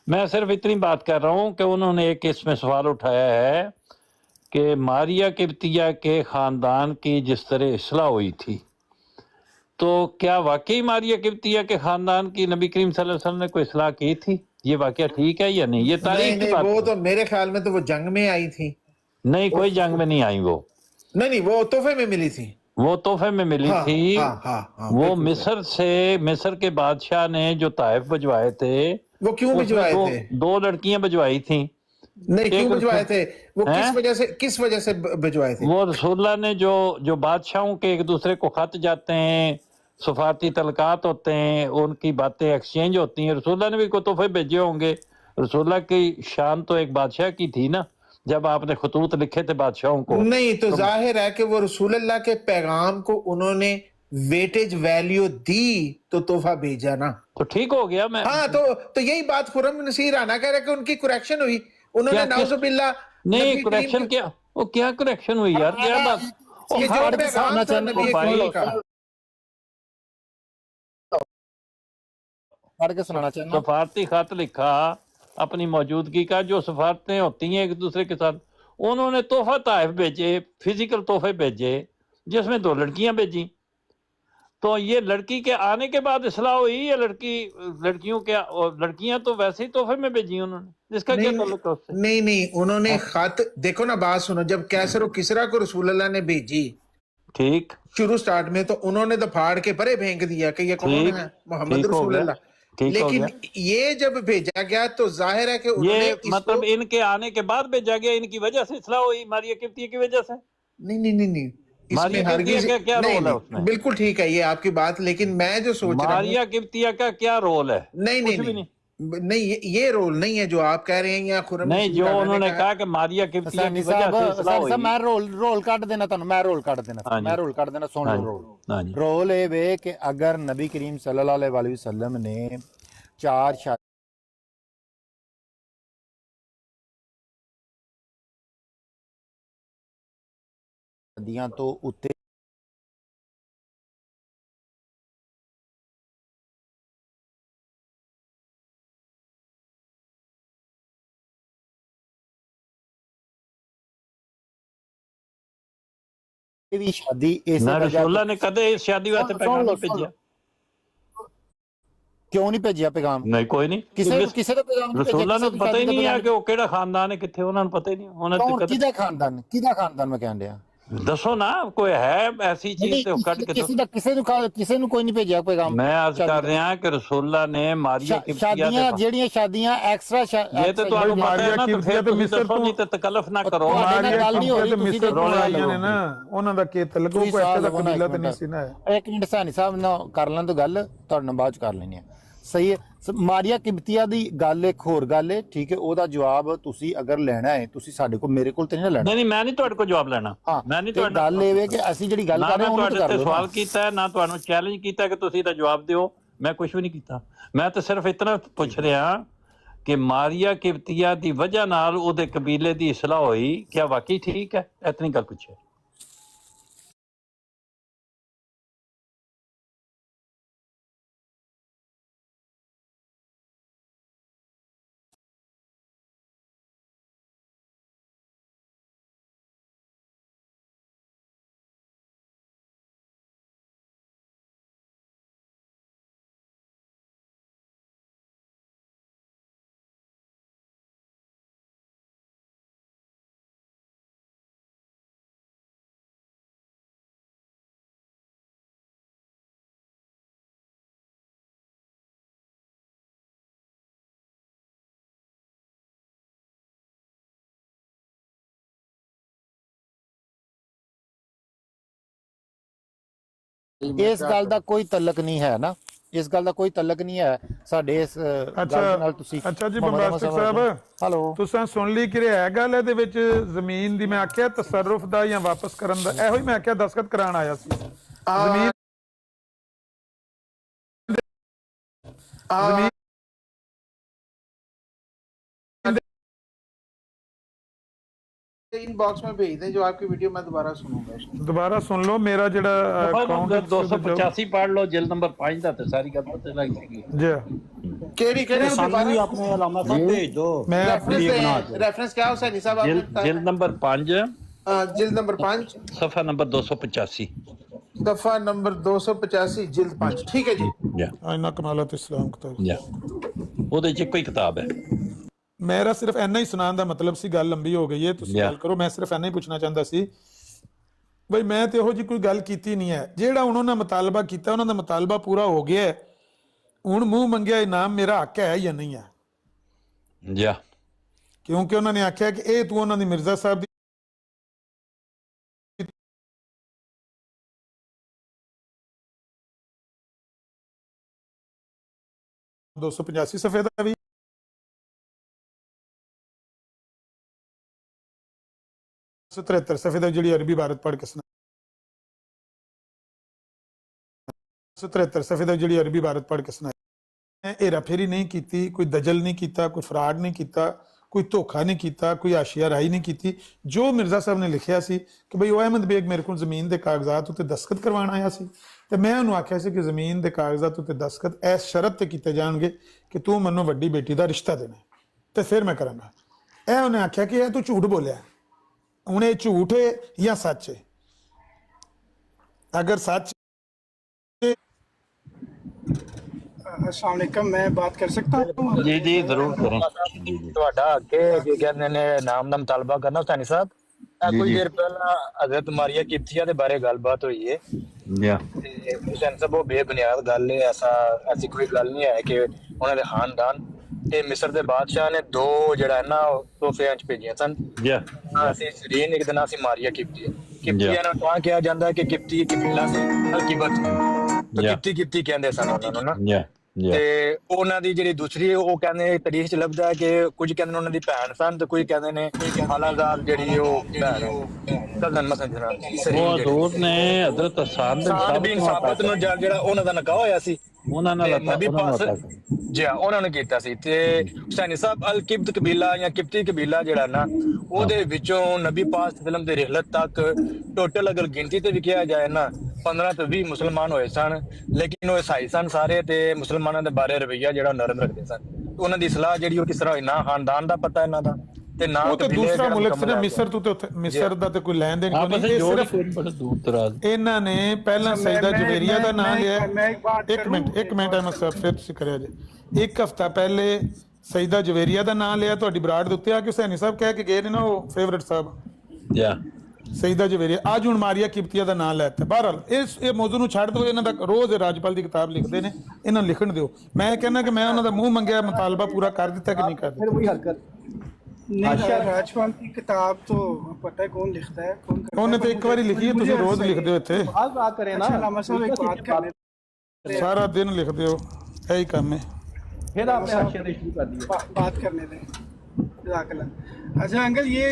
میں صرف اتنی بات کر رہا ہوں کہ انہوں نے ایک اس میں سوال اٹھایا ہے کہ ماریہ قبطیہ کے خاندان کی جس طرح اصلاح ہوئی تھی، تو کیا واقعی ماریہ قبطیہ کے خاندان کی نبی کریم صلی اللہ علیہ وسلم نے کوئی اصلاح کی تھی؟ یہ واقعہ ٹھیک ہے یا نہیں؟ یہ نہیں تاریخ کی نہیں، بات وہ ہے. تو میرے خیال میں تو وہ جنگ میں آئی تھی. نہیں، کوئی جنگ میں نہیں آئی وہ. نہیں وہ تحفے میں ملی تھی. وہ تحفے میں ملی ہاں تھی. ہاں ہاں ہاں، وہ بالکل صحیح. مصر کے بادشاہ نے جو طائف بھجوائے تھے، وہ کیوں اس میں بھجوائے تھے؟ دو لڑکیاں بھجوائی تھیں. نہیں کیوں ایک بھجوائے تھے وہ؟ ہیں؟ کس وجہ سے بھجوائے تھے؟ وہ رسول اللہ نے جو بادشاہوں کے ایک دوسرے کو خط جاتے ہیں، سفارتی تعلقات ہوتے ہیں، ان کی باتیں ایکسچینج ہوتی ہیں، رسول اللہ نے بھی کوئی تحفے بھیجے ہوں گے. رسول اللہ کی شان تو ایک بادشاہ کی تھی نا، جب آپ نے خطوط لکھے تھے بادشاہوں کو. نہیں تو ظاہر ہے کہ وہ رسول اللہ کے پیغام کو انہوں نے ویٹیج ویلیو دی تو تحفہ بھیجا نا. تو ٹھیک ہو گیا. میں ہاں تو یہی بات خرم نصیر رانا کہہ رہا ہے کہ ان کی کریکشن ہوئی. انہوں نے نعوذ باللہ نہیں نبی کریم کریکشن کیا؟ وہ کیا کریکشن ہوئی یار؟ کیا بات؟ یہ جو پیغام تھا نبی کریم کا. پڑھ کے سنانا چاہنا. سفارتی خط لکھا اپنی موجودگی کا، جو سفارتیں ہوتی ہیں ایک دوسرے کے ساتھ. انہوں نے تحفہ طائف بھیجے، فزیکل تحفے بھیجے، جس میں 2 لڑکیاں بھیجیں. تو یہ لڑکی کے آنے کے بعد اصلاح ہوئی یا لڑکیاں تو ویسے ہی تحفے میں بھیجی انہوں نے؟ جس کا کیا تعلق ہے اس سے؟ نہیں انہوں نے خط دیکھو نا، بات سنو. جب کیسر و کسرا کو رسول اللہ نے بھیجی ٹھیک شروع سٹارٹ میں، تو انہوں نے تو پھاڑ کے پرے پھینک دیا کہ یہ کون ہے؟ محمد ٹھیک ہو رسول گیا، اللہ. ٹھیک ہو لیکن گیا. یہ جب بھیجا گیا تو ظاہر ہے کہ انہوں نے یہ اس مطلب کو ان کے آنے کے بعد بھیجا گیا، ان کی وجہ سے اصلاح ہوئی، ماریہ قبطیہ کی وجہ سے. نہیں اس میں ماریہ قبطیہ ہرگز کا کیا رول ہے اس میں؟ بالکل ٹھیک ہے یہ آپ کی بات، لیکن میں جو سوچ رہا ہوں ماریہ قبطیہ کا کیا رول ہے؟ کچھ بھی نہیں یہ رول نہیں ہے جو آپ کہہ رہے ہیں یا خرم نہیں، نصیر جو رانا انہوں نے کہا کہ ماریہ قبطیہ حسینی کی وجہ صاحب سے اصلاح ہوئی. میں رول کٹ دینا تمہیں. میں رول کٹ دینا ہاں جی. میں رول کٹ دینا. سن ہاں لو جی. رول. ہاں جی. رول اے وے کہ اگر نبی کریم صلی اللہ علیہ وسلم نے 4 شادیاں تو اتنے بھی شادی اسی نہ وجہ رسول اللہ نے کدے اس شادی واسطے پیغام نہیں سن لو. بھیجا. کیوں نہیں بھیجیا پیغام؟ نہیں، کوئی نہیں. کسے دا پیغام نہیں رسول بھیجیا؟ اللہ کسے نے دی پتہ شادی ہی دا نہیں ہے پیغام کہ وہ کیڑا خاندان ہے، کتنے انہوں نے پتہ ہی نہیں. انہوں نے کون کیدا خاندان میں کہن دیا؟ دسو نا، کوئی ہے ایسی چیز تو کٹ کے تو. کسے نو کوئی نہیں بھیجیا پیغام میں عرض شادی کر دا. رہا کہ رسول اللہ نے ماریہ قبطیہ شادیاں جیڑیاں شادیاں ایکسٹرا یہ تو تمہیں پتہ ماریہ ہے نا، تو قبطیہ پھر تو تسی مصر دسو تو نہیں تو تکلف نہ کرو. ماریہ گل نہیں ہو قبطیہ رہی، تو تسی مصر تو رولے آئیاں نے نا، انہاں دا کی تعلق کوئی ایسے دا قبیلہ تے نہیں سی نا. ایک منٹ سانی صاحب نہ کر لیں تو گل تہاڈے نال بعد کر لینی ہے. صحیح ہے. ماریہ قبطیہ دی گل ایک ہور گل ہے، ٹھیک ہے. او دا جواب تسی اگر لینا ہے تسی ساڈے کو میرے کول تے نہیں لینا. نہیں میں نہیں تہاڈے کو جواب لینا. ہاں میں نہیں تے گل اے وے کہ اسی جڑی گل نہ کر رہے میں ہیں انہوں تو تہاڈے کر تے لو نا. سوال کیتا ہے، نہ تہانوں چیلنج کیتا ہے کہ تسی دا جواب دیو. میں کچھ بھی نہیں کیتا. میں تو صرف اتنا پوچھ رہا کہ ماریہ قبطیہ دی وجہ نال او دے قبیلے دی اصلاح ہوئی، کیا واقعی ٹھیک ہے؟ اتنی گل پوچھے. اس گل دا کوئی تعلق نہیں ہے نا. اس گل دا کوئی تعلق نہیں ہے ساڈے اس گل دے نال. تسی اچھا جی محمد بمباسٹک صاحب، ہلو تساں سن لی کہ ہے گل ہے وچ زمین دی میں آکھیا تصرف دا یا واپس کرن دا، ایہو ہی میں آکھیا دستخط کران آیا سی. زمین زمین इन बॉक्स में भेज दें जो आपकी वीडियो मैं दोबारा सुनूंगा उसको। दोबारा सुन लो मेरा जड़ा अकाउंट है 285 पढ़ लो जिल्द नंबर 5 ਦਾ ਤੇ ਸਾਰੀ ਗੱਲ ਪਤਾ ਲੱਗ ਜਾਏਗੀ जी केड़ी केड़ी ਸਾਨੂੰ ਵੀ ਆਪਣੇ ਅਲਾਮਾ ਸਾਹਿਬ ਭੇਜ ਦਿਓ मैं रेफरेंस क्या है हुसैनी साहब आपने जिल्द नंबर 5 जिल्द नंबर 5 सफा नंबर 285 दफा नंबर 285 जिल्द 5 ठीक है जी। या आइना कमालत इस्लाम किताब या ਉਹਦੇ ਚ ਕੋਈ ਕਿਤਾਬ ਹੈ मेरा सिर्फ इन्ना ही सुनाने ਦਾ ਮਤਲਬ ਸੀ ਗੱਲ ਲੰਬੀ ਹੋ ਗਈ ਹੈ ਤੁਸੀਂ Yeah. ਗੱਲ ਕਰੋ ਮੈਂ ਸਿਰਫ ਇੰਨਾ ਹੀ ਪੁੱਛਣਾ ਚਾਹੁੰਦਾ ਸੀ ਬਈ ਮੈਂ ਤੇ ਇਹੋ ਜੀ ਕੋਈ ਗੱਲ ਕੀਤੀ ਨਹੀਂ ਹੈ ਜਿਹੜਾ ਉਹਨਾਂ ਨੇ ਮੁਤਾਲਬਾ ਕੀਤਾ ਉਹਨਾਂ ਦਾ ਮੁਤਾਲਬਾ ਪੂਰਾ ਹੋ ਗਿਆ ਹੈ ਹੁਣ ਮੂੰਹ ਮੰਗਿਆ ਇਨਾਮ ਮੇਰਾ ਹੱਕ ਹੈ ਜਾਂ ਨਹੀਂ ਹੈ ਜਾਂ ਕਿਉਂਕਿ ਉਹਨਾਂ ਨੇ ਆਖਿਆ ਕਿ ਇਹ ਤੂੰ ਉਹਨਾਂ ਦੀ ਮਿਰਜ਼ਾ ਸਾਹਿਬ ਦੀ 285 ਸਫੇ ਦਾ ਵੀ 73 ਸਫੇ ਦਾ ਜਿਹੜੀ ਅਰਬੀ ਇਬਾਰਤ ਪੜ੍ਹ ਕੇ ਸੁਣਾ 73 ਸਫੇ ਦਾ ਜਿਹੜੀ ਅਰਬੀ ਇਬਾਰਤ ਪੜ੍ਹ ਕੇ ਸੁਣਾਈ ਇਹ ਫੇਰੀ ਨਹੀਂ ਕੀਤੀ ਕੋਈ ਦਜਲ ਨਹੀਂ ਕੀਤਾ ਕੋਈ ਫਰਾਡ ਨਹੀਂ ਕੀਤਾ ਕੋਈ ਧੋਖਾ ਨਹੀਂ ਕੀਤਾ ਕੋਈ ਆਸ਼ੀਆ ਰਾਈ ਨਹੀਂ ਕੀਤੀ ਜੋ ਮਿਰਜ਼ਾ ਸਾਹਿਬ ਨੇ ਲਿਖਿਆ ਸੀ ਕਿ ਬਈ ਉਹ ਅਹਿਮਦ ਬੇਗ ਮੇਰੇ ਕੋਲ ਜ਼ਮੀਨ ਦੇ ਕਾਗਜ਼ਾਤ ਉੱਤੇ ਦਸਤਖਤ ਕਰਵਾਉਣ ਆਇਆ ਸੀ ਤੇ ਮੈਂ ਉਹਨੂੰ ਆਖਿਆ ਸੀ ਕਿ ਜ਼ਮੀਨ ਦੇ ਕਾਗਜ਼ਾਤ ਉੱਤੇ ਦਸਤਖਤ ਇਸ ਸ਼ਰਤ ਤੇ ਕੀਤੇ ਜਾਣਗੇ ਕਿ ਤੂੰ ਮੈਨੂੰ ਵੱਡੀ ਬੇਟੀ ਦਾ ਰਿਸ਼ਤਾ ਦੇਣਾ ਤੇ ਫਿਰ ਮੈਂ ਕਰਾਂਗਾ ਇਹ ਉਹਨੇ ਆਖਿਆ ਕਿ ਇਹ ਤੂੰ ਝੂਠ ਬੋਲਿਆ ਹੁਣ ਇਹ ਝੂਠ ਹੈ ਜਾਂ ਸੱਚ ਹੈ ਅਗਰ ਸੱਚ अस्सलाम वालेकुम मैं बात कर सकता हूँ ਜੀ ਜੀ ਜ਼ਰੂਰ ਕरें ਤੁਹਾਡਾ ਅੱਗੇ ਕੀ ਕਹਿੰਦੇ ਨੇ ਨਾਮ ਦਾ ਮੁਤਾਲਬਾ ਕਰਨਾ ਹੁਸੈਨੀ ਸਾਹਿਬ ਇਹ ਕੋਈ ਦੇਰ ਪਹਿਲਾਂ ਹਜ਼ਰਤ ਮਾਰੀਆ ਕਿਬਤੀਆ ਦੇ ਬਾਰੇ ਗੱਲਬਾਤ ਹੋਈ ਹੈ ਜਾਂ ਤੇ ਹੁਸੈਨ ਸਾਹਿਬ ਉਹ ਬੇਬੁਨਿਆਦ ਗੱਲ ਹੈ ਐਸੀ ਕੋਈ ਗੱਲ ਨਹੀਂ ਹੈ ਕਿ ਉਹਨਾਂ ਦੇ ਖਾਨਦਾਨ ਤੇ ਮਿਸਰ ਦੇ ਬਾਦਸ਼ਾਹ ਨੇ ਦੋ ਜਿਹੜਾ ਨਾ ਤੋਹਫਿਆਂ ਚ ਭੇਜੀਆਂ ਸਨ ਜਾਂ ਅਸੀਂ ਸ਼ਰੀਨ ਇੱਕ ਦਿਨ ਅਸੀਂ ਮਾਰੀਆ ਕਿਬਤੀਆ ਨੂੰ ਤਾਂ ਕਿਹਾ ਜਾਂਦਾ ਕਿ ਕਿਬਤੀ ਕਬੀਲਾ ਸੀ ਹਲਕੀਬਤ ਤੇ ਕਿਬਤੀ ਕਹਿੰਦੇ ਸਨ ਉਹਨਾਂ ਨੂੰ ਨਾ ਜਾਂ ਤੇ ਉਹਨਾਂ ਦੀ ਜਿਹੜੀ ਦੂਸਰੀ ਉਹ ਕਹਿੰਦੇ ਤਾਰੀਖ ਚ ਲੱਭਦਾ ਹੈ ਕਿ ਕੁਝ ਕਹਿੰਦੇ ਨੇ ਉਹਨਾਂ ਦੀ ਭੈਣ ਸਨ ਤੇ ਕੁਝ ਕਹਿੰਦੇ ਨੇ ਹਾਲਾਜ਼ਾਦ ਜਿਹੜੀ ਉਹ ਭੈਣ ਕਜ਼ਨ ਮਸਲ ਉਹ ਹਜ਼ੂਰ ਨੇ ਹਜ਼ਰਤ ਸਾਦ ਬਿਨ ਸਾਬਤ ਨੂੰ ਜਿਹੜਾ ਉਹਨਾਂ ਦਾ ਨਿਕਾਹ ਹੋਇਆ ਸੀ ਉਹਨਾਂ ਨਾਲ ਨਬੀ ਪਾਸ ਜੀ ਉਹਨਾਂ ਨੇ ਕੀਤਾ ਸੀ ਤੇ ਹੁਸੈਨੀ ਸਾਹਿਬ ਅਲ ਕਿਬਤ ਕਬੀਲਾ ਜਾਂ ਕਿਬਤੀ ਕਬੀਲਾ ਜਿਹੜਾ ਨਾ ਉਹਦੇ ਵਿੱਚੋਂ ਨਬੀ ਪਾਸ ਫਿਲਮ ਦੇ ਰਿਹਲਤ ਤੱਕ ਟੋਟਲ ਅਗਰ ਗਿਣਤੀ ਤੇ ਵੀ ਕਿਹਾ ਜਾਏ ਨਾ 15 ਤੋਂ 20 ਮੁਸਲਮਾਨ ਹੋਏ ਸਨ ਲੇਕਿਨ ਉਹ ਈਸਾਈ ਸਨ ਸਾਰੇ ਤੇ ਮੁਸਲਮਾਨਾਂ ਦੇ ਬਾਰੇ ਰਵਈਆ ਜਿਹੜਾ ਨਰਮ ਰੱਖਦੇ ਸਨ ਉਹਨਾਂ ਦੀ ਸਲਾਹ ਜਿਹੜੀ ਉਹ ਕਿਸ ਤਰ੍ਹਾਂ ਹੋਈ ਨਾ ਖਾਨਦਾਨ ਦਾ ਪਤਾ ਇਹਨਾਂ ਦਾ ਤੇ ਨਾ ਉਹ ਤੇ ਦੂਸਰਾ ਮੁਲਕ ਸੀ ਨਾ ਮਿਸਰ ਤੋਂ ਤੇ ਉੱਥੇ ਮਿਸਰ ਦਾ ਤੇ ਕੋਈ ਲੈਣ ਦੇਣ ਕੋਈ ਨਹੀਂ ਇਹ ਸਿਰਫ ਬੜਾ ਦੂਰ ਦਰਾਜ਼ ਇਹਨਾਂ ਨੇ ਪਹਿਲਾਂ ਸੈਦਾ ਜਵੇਰੀਆ ਦਾ ਨਾਮ ਲਿਆ मैं एक बात ਇੱਕ ਮਿੰਟ ਅਹਿਮਦ ਸਾਹਿਬ ਫਿਰ ਤੁਸੀਂ ਕਰਿਆ ਜੇ ਇੱਕ ਹਫਤਾ ਪਹਿਲੇ ਸੈਦਾ ਜਵੇਰੀਆ ਦਾ ਨਾਮ ਲਿਆ ਤੁਹਾਡੀ ਬਰਾੜ ਦੇ ਉੱਤੇ ਆ ਕੇ ਹੁਸੈਨੀ ਸਾਹਿਬ ਕਹਿ ਕੇ ਗਏ ਨੇ ਨਾ ਉਹ ਫੇਵਰਿਟ ਸਾਹਿਬ ਜਾਂ ਸੈਦਾ ਜਵੇਰੀਆ ਅੱਜ ਹੁਣ ਮਾਰੀਆ ਕਿਬਤੀਆ ਦਾ ਨਾਮ ਲੈਤਾ ਬਹਰਹਾਲ ਇਹ ਮੌਜੂ ਨੂੰ ਛੱਡ ਦਿਓ ਇਹਨਾਂ ਦਾ ਰੋਜ਼ ਰਾਜਪਾਲ ਦੀ ਕਿਤਾਬ ਲਿਖਦੇ ਨੇ ਇਹਨਾਂ ਨੂੰ ਲਿਖਣ ਦਿਓ ਮੈਂ ਕਹਿੰਦਾ ਕਿ ਮੈਂ ਉਹਨਾਂ ਦਾ ਮੂੰਹ ਮੰਗਿਆ ਮੁਤਾਲਬਾ ਪੂਰਾ ਕਰ ਦਿੱਤਾ ਕਿ ਨਹੀਂ ਕਰ ਦਿੱਤਾ नहीं राजपाल की किताब तो पता है कौन लिखता है कौन करता ਉਹਨੇ ਤੇ ਇੱਕ ਵਾਰੀ ਲਿਖੀ ਹੈ ਤੁਸੀਂ ਰੋਜ਼ ਲਿਖਦੇ ਹੋ ਇੱਥੇ अच्छा अलामा साहब एक बात करने ਸਾਰਾ ਦਿਨ ਲਿਖਦੇ ਹੋ ਇਹੀ ਕੰਮ ਹੈ बात करने दें जज़ाकल्लाह। अच्छा अंकल ये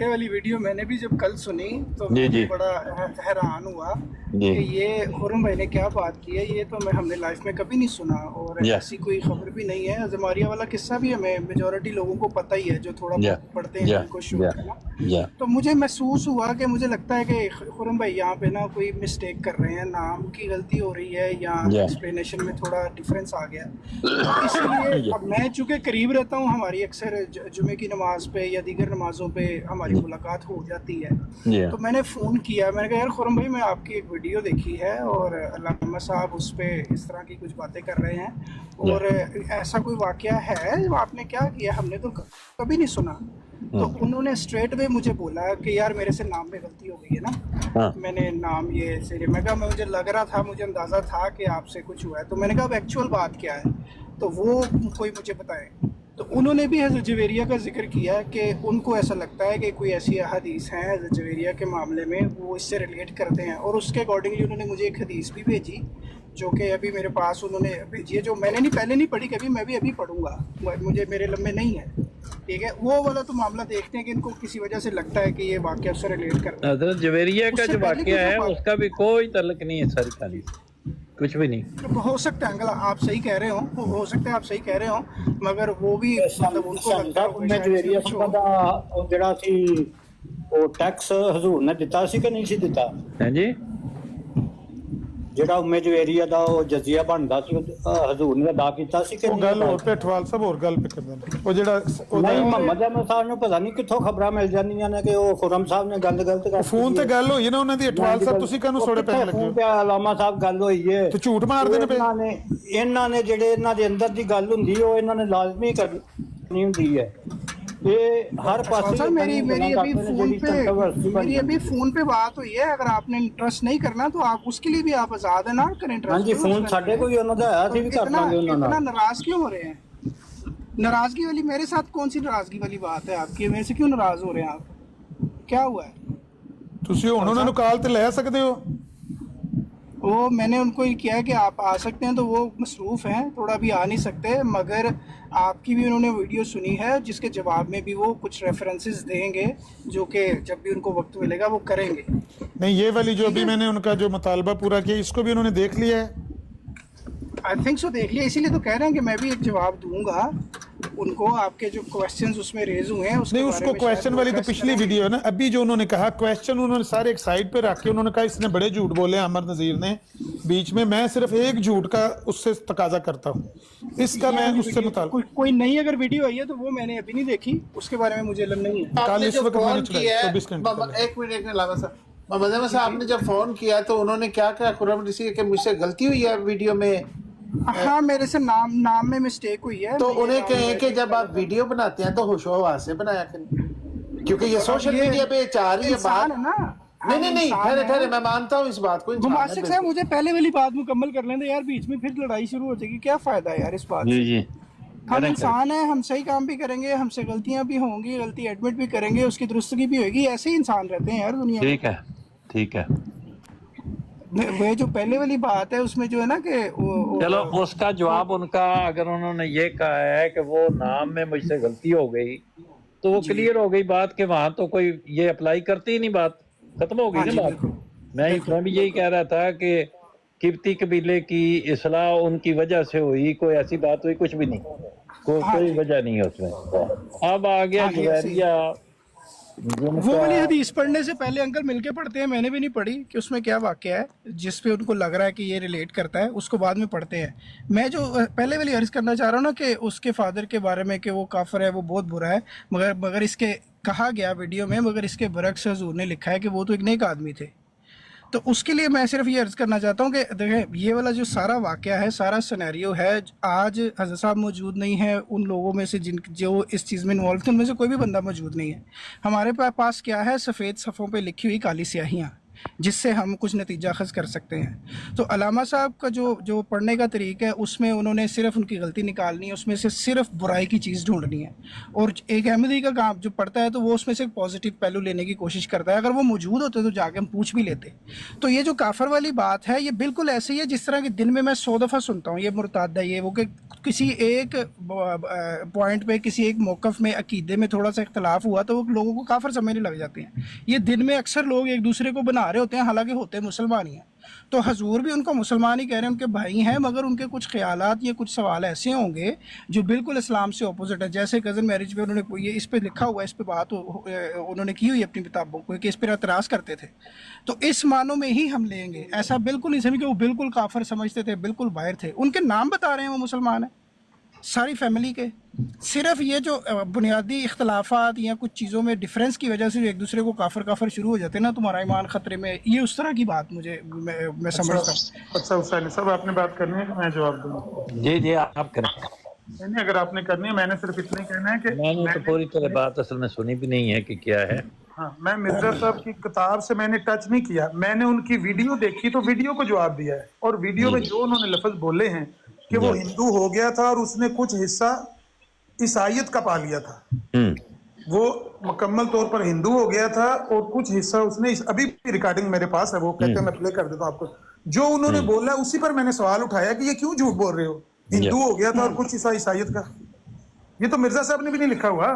वाली वीडियो मैंने भी जब कल सुनी तो जी, जी। मैं बड़ा हैरान हुआ जी। कि ये खुर्रम भाई ने क्या बात की है ये तो हमने लाइफ में कभी नहीं सुना और Yeah. ऐसी कोई खबर भी नहीं है जमारिया वाला किस्सा भी हमें मेजॉरिटी लोगों को पता ही है जो थोड़ा Yeah. बहुत पढ़ते हैं Yeah. उनको शौक है ना। ਜਾਂ तो मुझे महसूस हुआ कि मुझे लगता है कि खुर्रम भाई यहाँ पे ना कोई मिस्टेक कर रहे हैं नाम की गलती हो रही है या Yeah. एक्सप्लेनेशन में थोड़ा डिफरेंस आ गया तो इसलिए अब मैं चूँकि करीब रहता हूँ हमारी अक्सर जुमे की नमाज पे या दीगर नमाजों पे हमारी मुलाकात हो जाती है Yeah. तो मैंने फ़ोन किया मैंने कहा यार खुर्रम भाई मैं आपकी एक वीडियो देखी है और अल्लामा साहब उस पर इस तरह की कुछ बातें कर रहे हैं और ऐसा कोई वाक़या है आपने क्या किया हमने तो कभी नहीं सुना तो उन्होंने स्ट्रेट वे मुझे बोला कि यार मेरे से नाम में गलती हो गई है ना मैंने नाम ये से मैं कहा मुझे लग रहा था मुझे अंदाज़ा था कि आपसे कुछ हुआ है तो मैंने कहा अब एक्चुअल बात क्या है तो वो कोई मुझे बताए तो उन्होंने भी हज़रत जवेरिया का जिक्र किया कि उनको ऐसा लगता है कि कोई ऐसी हदीस हैं हज़रत जवेरिया के मामले में वो इससे रिलेट करते हैं और उसके अकॉर्डिंगली उन्होंने मुझे एक हदीस भी भेजी जो कि अभी मेरे पास उन्होंने भेजी है जो मैंने पहले नहीं पढ़ी कभी मैं भी अभी पढ़ूंगा मुझे मेरे लम्बे नहीं है ठीक है वो वाला तो मामला देखते हैं कि इनको किसी वजह से लगता है कि ये वाक़या उससे रिलेट करता है हजरत जवेरिया का उससे जो पहले वाकया की है जो बात- उसका भी कोई तल्लुक नहीं है सारी कहानी से कुछ भी नहीं तो हो सकता है अंकल आप सही कह रहे हो हो सकता है आप सही कह रहे हो मगर वो भी मतलब उनको लगता है ਮੈਂ ਜਵੇਰੀਆ ਸਾਹਿਬ ਦਾ ਉਹ ਜਿਹੜਾ ਸੀ ਉਹ ਟੈਕਸ ਹਜ਼ੂਰ ਨੇ ਦਿੱਤਾ ਸੀ ਕਿ ਨਹੀਂ ਸੀ ਦਿੱਤਾ? ਹਾਂਜੀ ਜਿਹੜਾ ਉਮੇ ਜੋ ਏਰੀਆ ਦਾ ਉਹ ਜਜ਼ੀਆ ਬਣਦਾ ਸੀ ਹਜ਼ੂਰ ਨੇ ਅਦਾ ਕੀਤਾ ਸੀ ਕਿ ਉਹ ਨਹੀਂ? ਗੱਲ ਹੋਰ ਤੇ ਅਠਵਾਲ ਸਾਹਿਬ ਹੋਰ ਗੱਲ ਪੇ ਕਰਦੇ ਨੇ ਉਹ ਜਿਹੜਾ ਨਹੀਂ, ਮੁਹੰਮਦ ਅਹਿਮਦ ਸਾਹਿਬ ਨੂੰ ਪਤਾ ਨਹੀਂ ਕਿੱਥੋਂ ਖਬਰਾਂ ਮਿਲ ਜਾਂਦੀਆਂ ਨੇ ਕਿ ਉਹ ਖੁਰਮ ਸਾਹਿਬ ਨੇ ਗੱਲ ਗਲਤ ਕਰ ਫੋਨ ਤੇ ਗੱਲ ਹੋਈ ਨਾ ਉਹਨਾਂ ਦੀ ਅਠਵਾਲ ਸਾਹਿਬ, ਤੁਸੀਂ ਕਾਹਨੂੰ ਸੋੜੇ ਪੈਣ ਲੱਗੇ ਫੋਨ ਹੋ? ਤੇ ਅਲਾਮਾ ਸਾਹਿਬ ਗੱਲ ਹੋਈ ਏ ਤੇ ਝੂਠ ਮਾਰਦੇ ਨੇ ਪਏ। ਇਹਨਾਂ ਨੇ ਜਿਹੜੇ ਇਹਨਾਂ ਦੇ ਅੰਦਰ ਦੀ ਗੱਲ ਹੁੰਦੀ ਉਹ ਇਹਨਾਂ ਨੇ ਲਾਜ਼ਮੀ ਕਰਨੀ ਹੁੰਦੀ है। ये हर पासे सर मेरी अभी फोन पे बात हुई है, अगर आपने इंटरेस्ट नहीं करना तो आप उसके लिए भी आप आजाद है ना करें इंटरेस्ट। हाँ जी, फोन साढ़े को भी उन्होंने आया थी भी कर पाएंगे उन्होंने। इतना नाराज क्यों हो रहे हैं? नाराजगी वाली मेरे साथ कौन सी नाराजगी वाली बात है आपकी? मेरे से क्यों नाराज हो रहे हैं आप? क्या हुआ है? ਤੁਸੀਂ ਹੁਣ ਉਹਨਾਂ ਨੂੰ ਕਾਲ ਤੇ ਲੈ ਸਕਦੇ ਹੋ। वो मैंने उनको ये किया कि आप आ सकते हैं तो वो मसरूफ़ हैं, थोड़ा भी आ नहीं सकते, मगर आपकी भी उन्होंने वीडियो सुनी है जिसके जवाब में भी वो कुछ रेफरेंसेस देंगे जो कि जब भी उनको वक्त मिलेगा वो करेंगे। नहीं, ये वाली जो अभी मैंने उनका जो मुतालबा पूरा किया इसको भी उन्होंने देख लिया है। आई थिंक सो देख लिया, इसीलिए तो कह रहे हैं कि मैं भी एक जवाब दूंगा उनको। आपके जो क्वेश्चंस उसमें रेज हुए हैं नहीं, उसको क्वेश्चन वाली तो पिछली वीडियो है ना। अभी जो उन्होंने कहा क्वेश्चन उन्होंने सारे एक साइड पे रख के उन्होंने कहा इसने बड़े झूठ बोले अमर नज़ीर ने बीच में, मैं सिर्फ एक झूठ का उससे तकाजा करता हूँ इसका, मैं उससे मुताल्लिक़ कोई नई अगर वीडियो आई है तो वो मैंने अभी नहीं देखी, उसके बारे में मुझे इल्म नहीं है। कल इस वक्त मैंने चलाई 24 घंटे पहले। एक मिनट अलावा सर, मोहम्मद अहमद साहब आपने जब फोन किया तो उन्होंने क्या क्या खुर्रम रशीद के मुझसे गलती हुई है वीडियो में? हाँ, मेरे से नाम में मिस्टेक हुई है। तो उन्हें कहें कि जब आप वीडियो बनाते हैं तो होशो हवास से बनाया करें, क्योंकि ये सोशल मीडिया पे चाह रही है बात है ना। नहीं ठहरे मैं मानता हूँ इस बात को। मुबाशिक साहब मुझे पहले वाली बात मुकम्मल कर लें यार, बीच में फिर लड़ाई शुरू हो जाएगी, क्या फायदा है यार इस बात से। जी हम इंसान हैं, हम सही काम भी करेंगे, हमसे गलतियां भी होंगी, गलती एडमिट भी करेंगे, उसकी दुरुस्तगी भी होगी, ऐसे ही इंसान रहते हैं यार दुनिया में। ठीक है वो जो पहले वाली बात है उसमें जो है ना कि चलो उसका जवाब उनका, अगर उन्होंने ये कहा है कि वो नाम में मुझसे गलती हो गई तो वो क्लियर हो गई बात कि वहां तो कोई ये अप्लाई करती ही नहीं, बात खत्म हो गई ना बात। मैं भी यही कह रहा था कि किब्ती कबीले की इस्लाह उनकी वजह से हुई, कोई ऐसी बात हुई कुछ भी नहीं, कोई वजह नहीं है उसमें। अब आ गया जुवैरिया, वो वाली हदीस पढ़ने से पहले अंकल मिलके पढ़ते हैं, मैंने भी नहीं पढ़ी कि उसमें क्या वाक़या है जिस पे उनको लग रहा है कि ये रिलेट करता है, उसको बाद में पढ़ते हैं। मैं जो पहले वाली अर्ज़ करना चाह रहा हूँ ना कि उसके फादर के बारे में कि वो काफिर है, वो बहुत बुरा है, मगर इसके कहा गया वीडियो में, मगर इसके बरक्स हुजूर ने लिखा है कि वो तो एक नेक आदमी थे। तो उसके लिए मैं सिर्फ ये अर्ज़ करना चाहता हूँ कि देखें ये वाला जो सारा वाक़या है, सारा सिनेरियो है, आज हज़रत साहब मौजूद नहीं है, उन लोगों में से जो इस चीज़ में इन्वॉल्व थे उनमें से कोई भी बंदा मौजूद नहीं है। हमारे पास क्या है, सफ़ेद सफ़ों पे लिखी हुई काली स्याहियाँ जिससे हम कुछ नतीजा अखज़ कर सकते हैं। तो अलामा साहब का जो पढ़ने का तरीका है उसमें उन्होंने सिर्फ उनकी गलती निकालनी है, उसमें से सिर्फ बुराई की चीज़ ढूंढनी है। और एक अहमदी का काम जो पढ़ता है तो वो उसमें से एक पॉजिटिव पहलू लेने की कोशिश करता है। अगर वो मौजूद होते तो जाके हम पूछ भी लेते। तो ये जो काफर वाली बात है ये बिल्कुल ऐसी ही है जिस तरह कि दिन में मैं 100 दफ़ा सुनता हूँ ये मुर्ताद है, ये वो, कि किसी एक पॉइंट पे किसी एक मौक़िफ़ में अकीदे में थोड़ा सा इख्तलाफ हुआ तो वो लोगों को काफिर समझने लग जाते हैं। ये दिन में अक्सर लोग एक दूसरे को बना रहे होते हैं, हालांकि होते मुसलमान ही हैं। तो हजूर भी उनको मुसलमान ही कह रहे हैं, उनके भाई हैं, मगर उनके कुछ ख्यालात या कुछ सवाल ऐसे होंगे जो बिल्कुल इस्लाम से अपोजिट है। जैसे कज़न मैरिज पे उन्होंने ये इस पे लिखा हुआ है, इस पे बात उन्होंने की हुई अपनी किताबों को कि इस पर एतराज़ करते थे। तो इस मानों में ही हम लेंगे, ऐसा बिल्कुल नहीं समझ कि वो बिल्कुल काफिर समझते थे, बिल्कुल बाहर थे। उनके नाम बता रहे हैं वो मुसलमान है सारी फैमिली के, सिर्फ ये जो बुनियादी इख्तलाफात या कुछ चीज़ों में डिफरेंस की वजह से एक दूसरे को काफिर शुरू हो जाते हैं ना, तुम्हारा ईमान खतरे में, ये उस तरह की बात मैं समझता हूँ। अच्छा हुसैन साहब आपने बात करनी है कि मैं जवाब दूँ? जी आप करें। नहीं, अगर आपने करनी है मैंने सिर्फ इतना ही कहना है कि मैंने तो पूरी तरह बात असल में सुनी भी नहीं है कि क्या है। हाँ, मैं मिर्जा साहब की किताब से मैंने टच नहीं किया, मैंने उनकी वीडियो देखी तो वीडियो को जवाब दिया है, और वीडियो में जो उन्होंने लफ्ज बोले हैं कि वो हिंदू हो गया था और उसने कुछ हिस्सा ईसाईयत का पा लिया था, वो मुकम्मल तौर पर हिंदू हो गया था और कुछ हिस्सा उसने, अभी भी रिकॉर्डिंग मेरे पास है, वो कहते हैं मैं प्ले कर देता हूँ आपको, जो उन्होंने बोला उसी पर मैंने सवाल उठाया कि ये क्यों झूठ बोल रहे हो, हिंदू हो गया था और कुछ हिस्सा ईसाईयत का। ये तो मिर्जा साहब ने भी नहीं लिखा हुआ।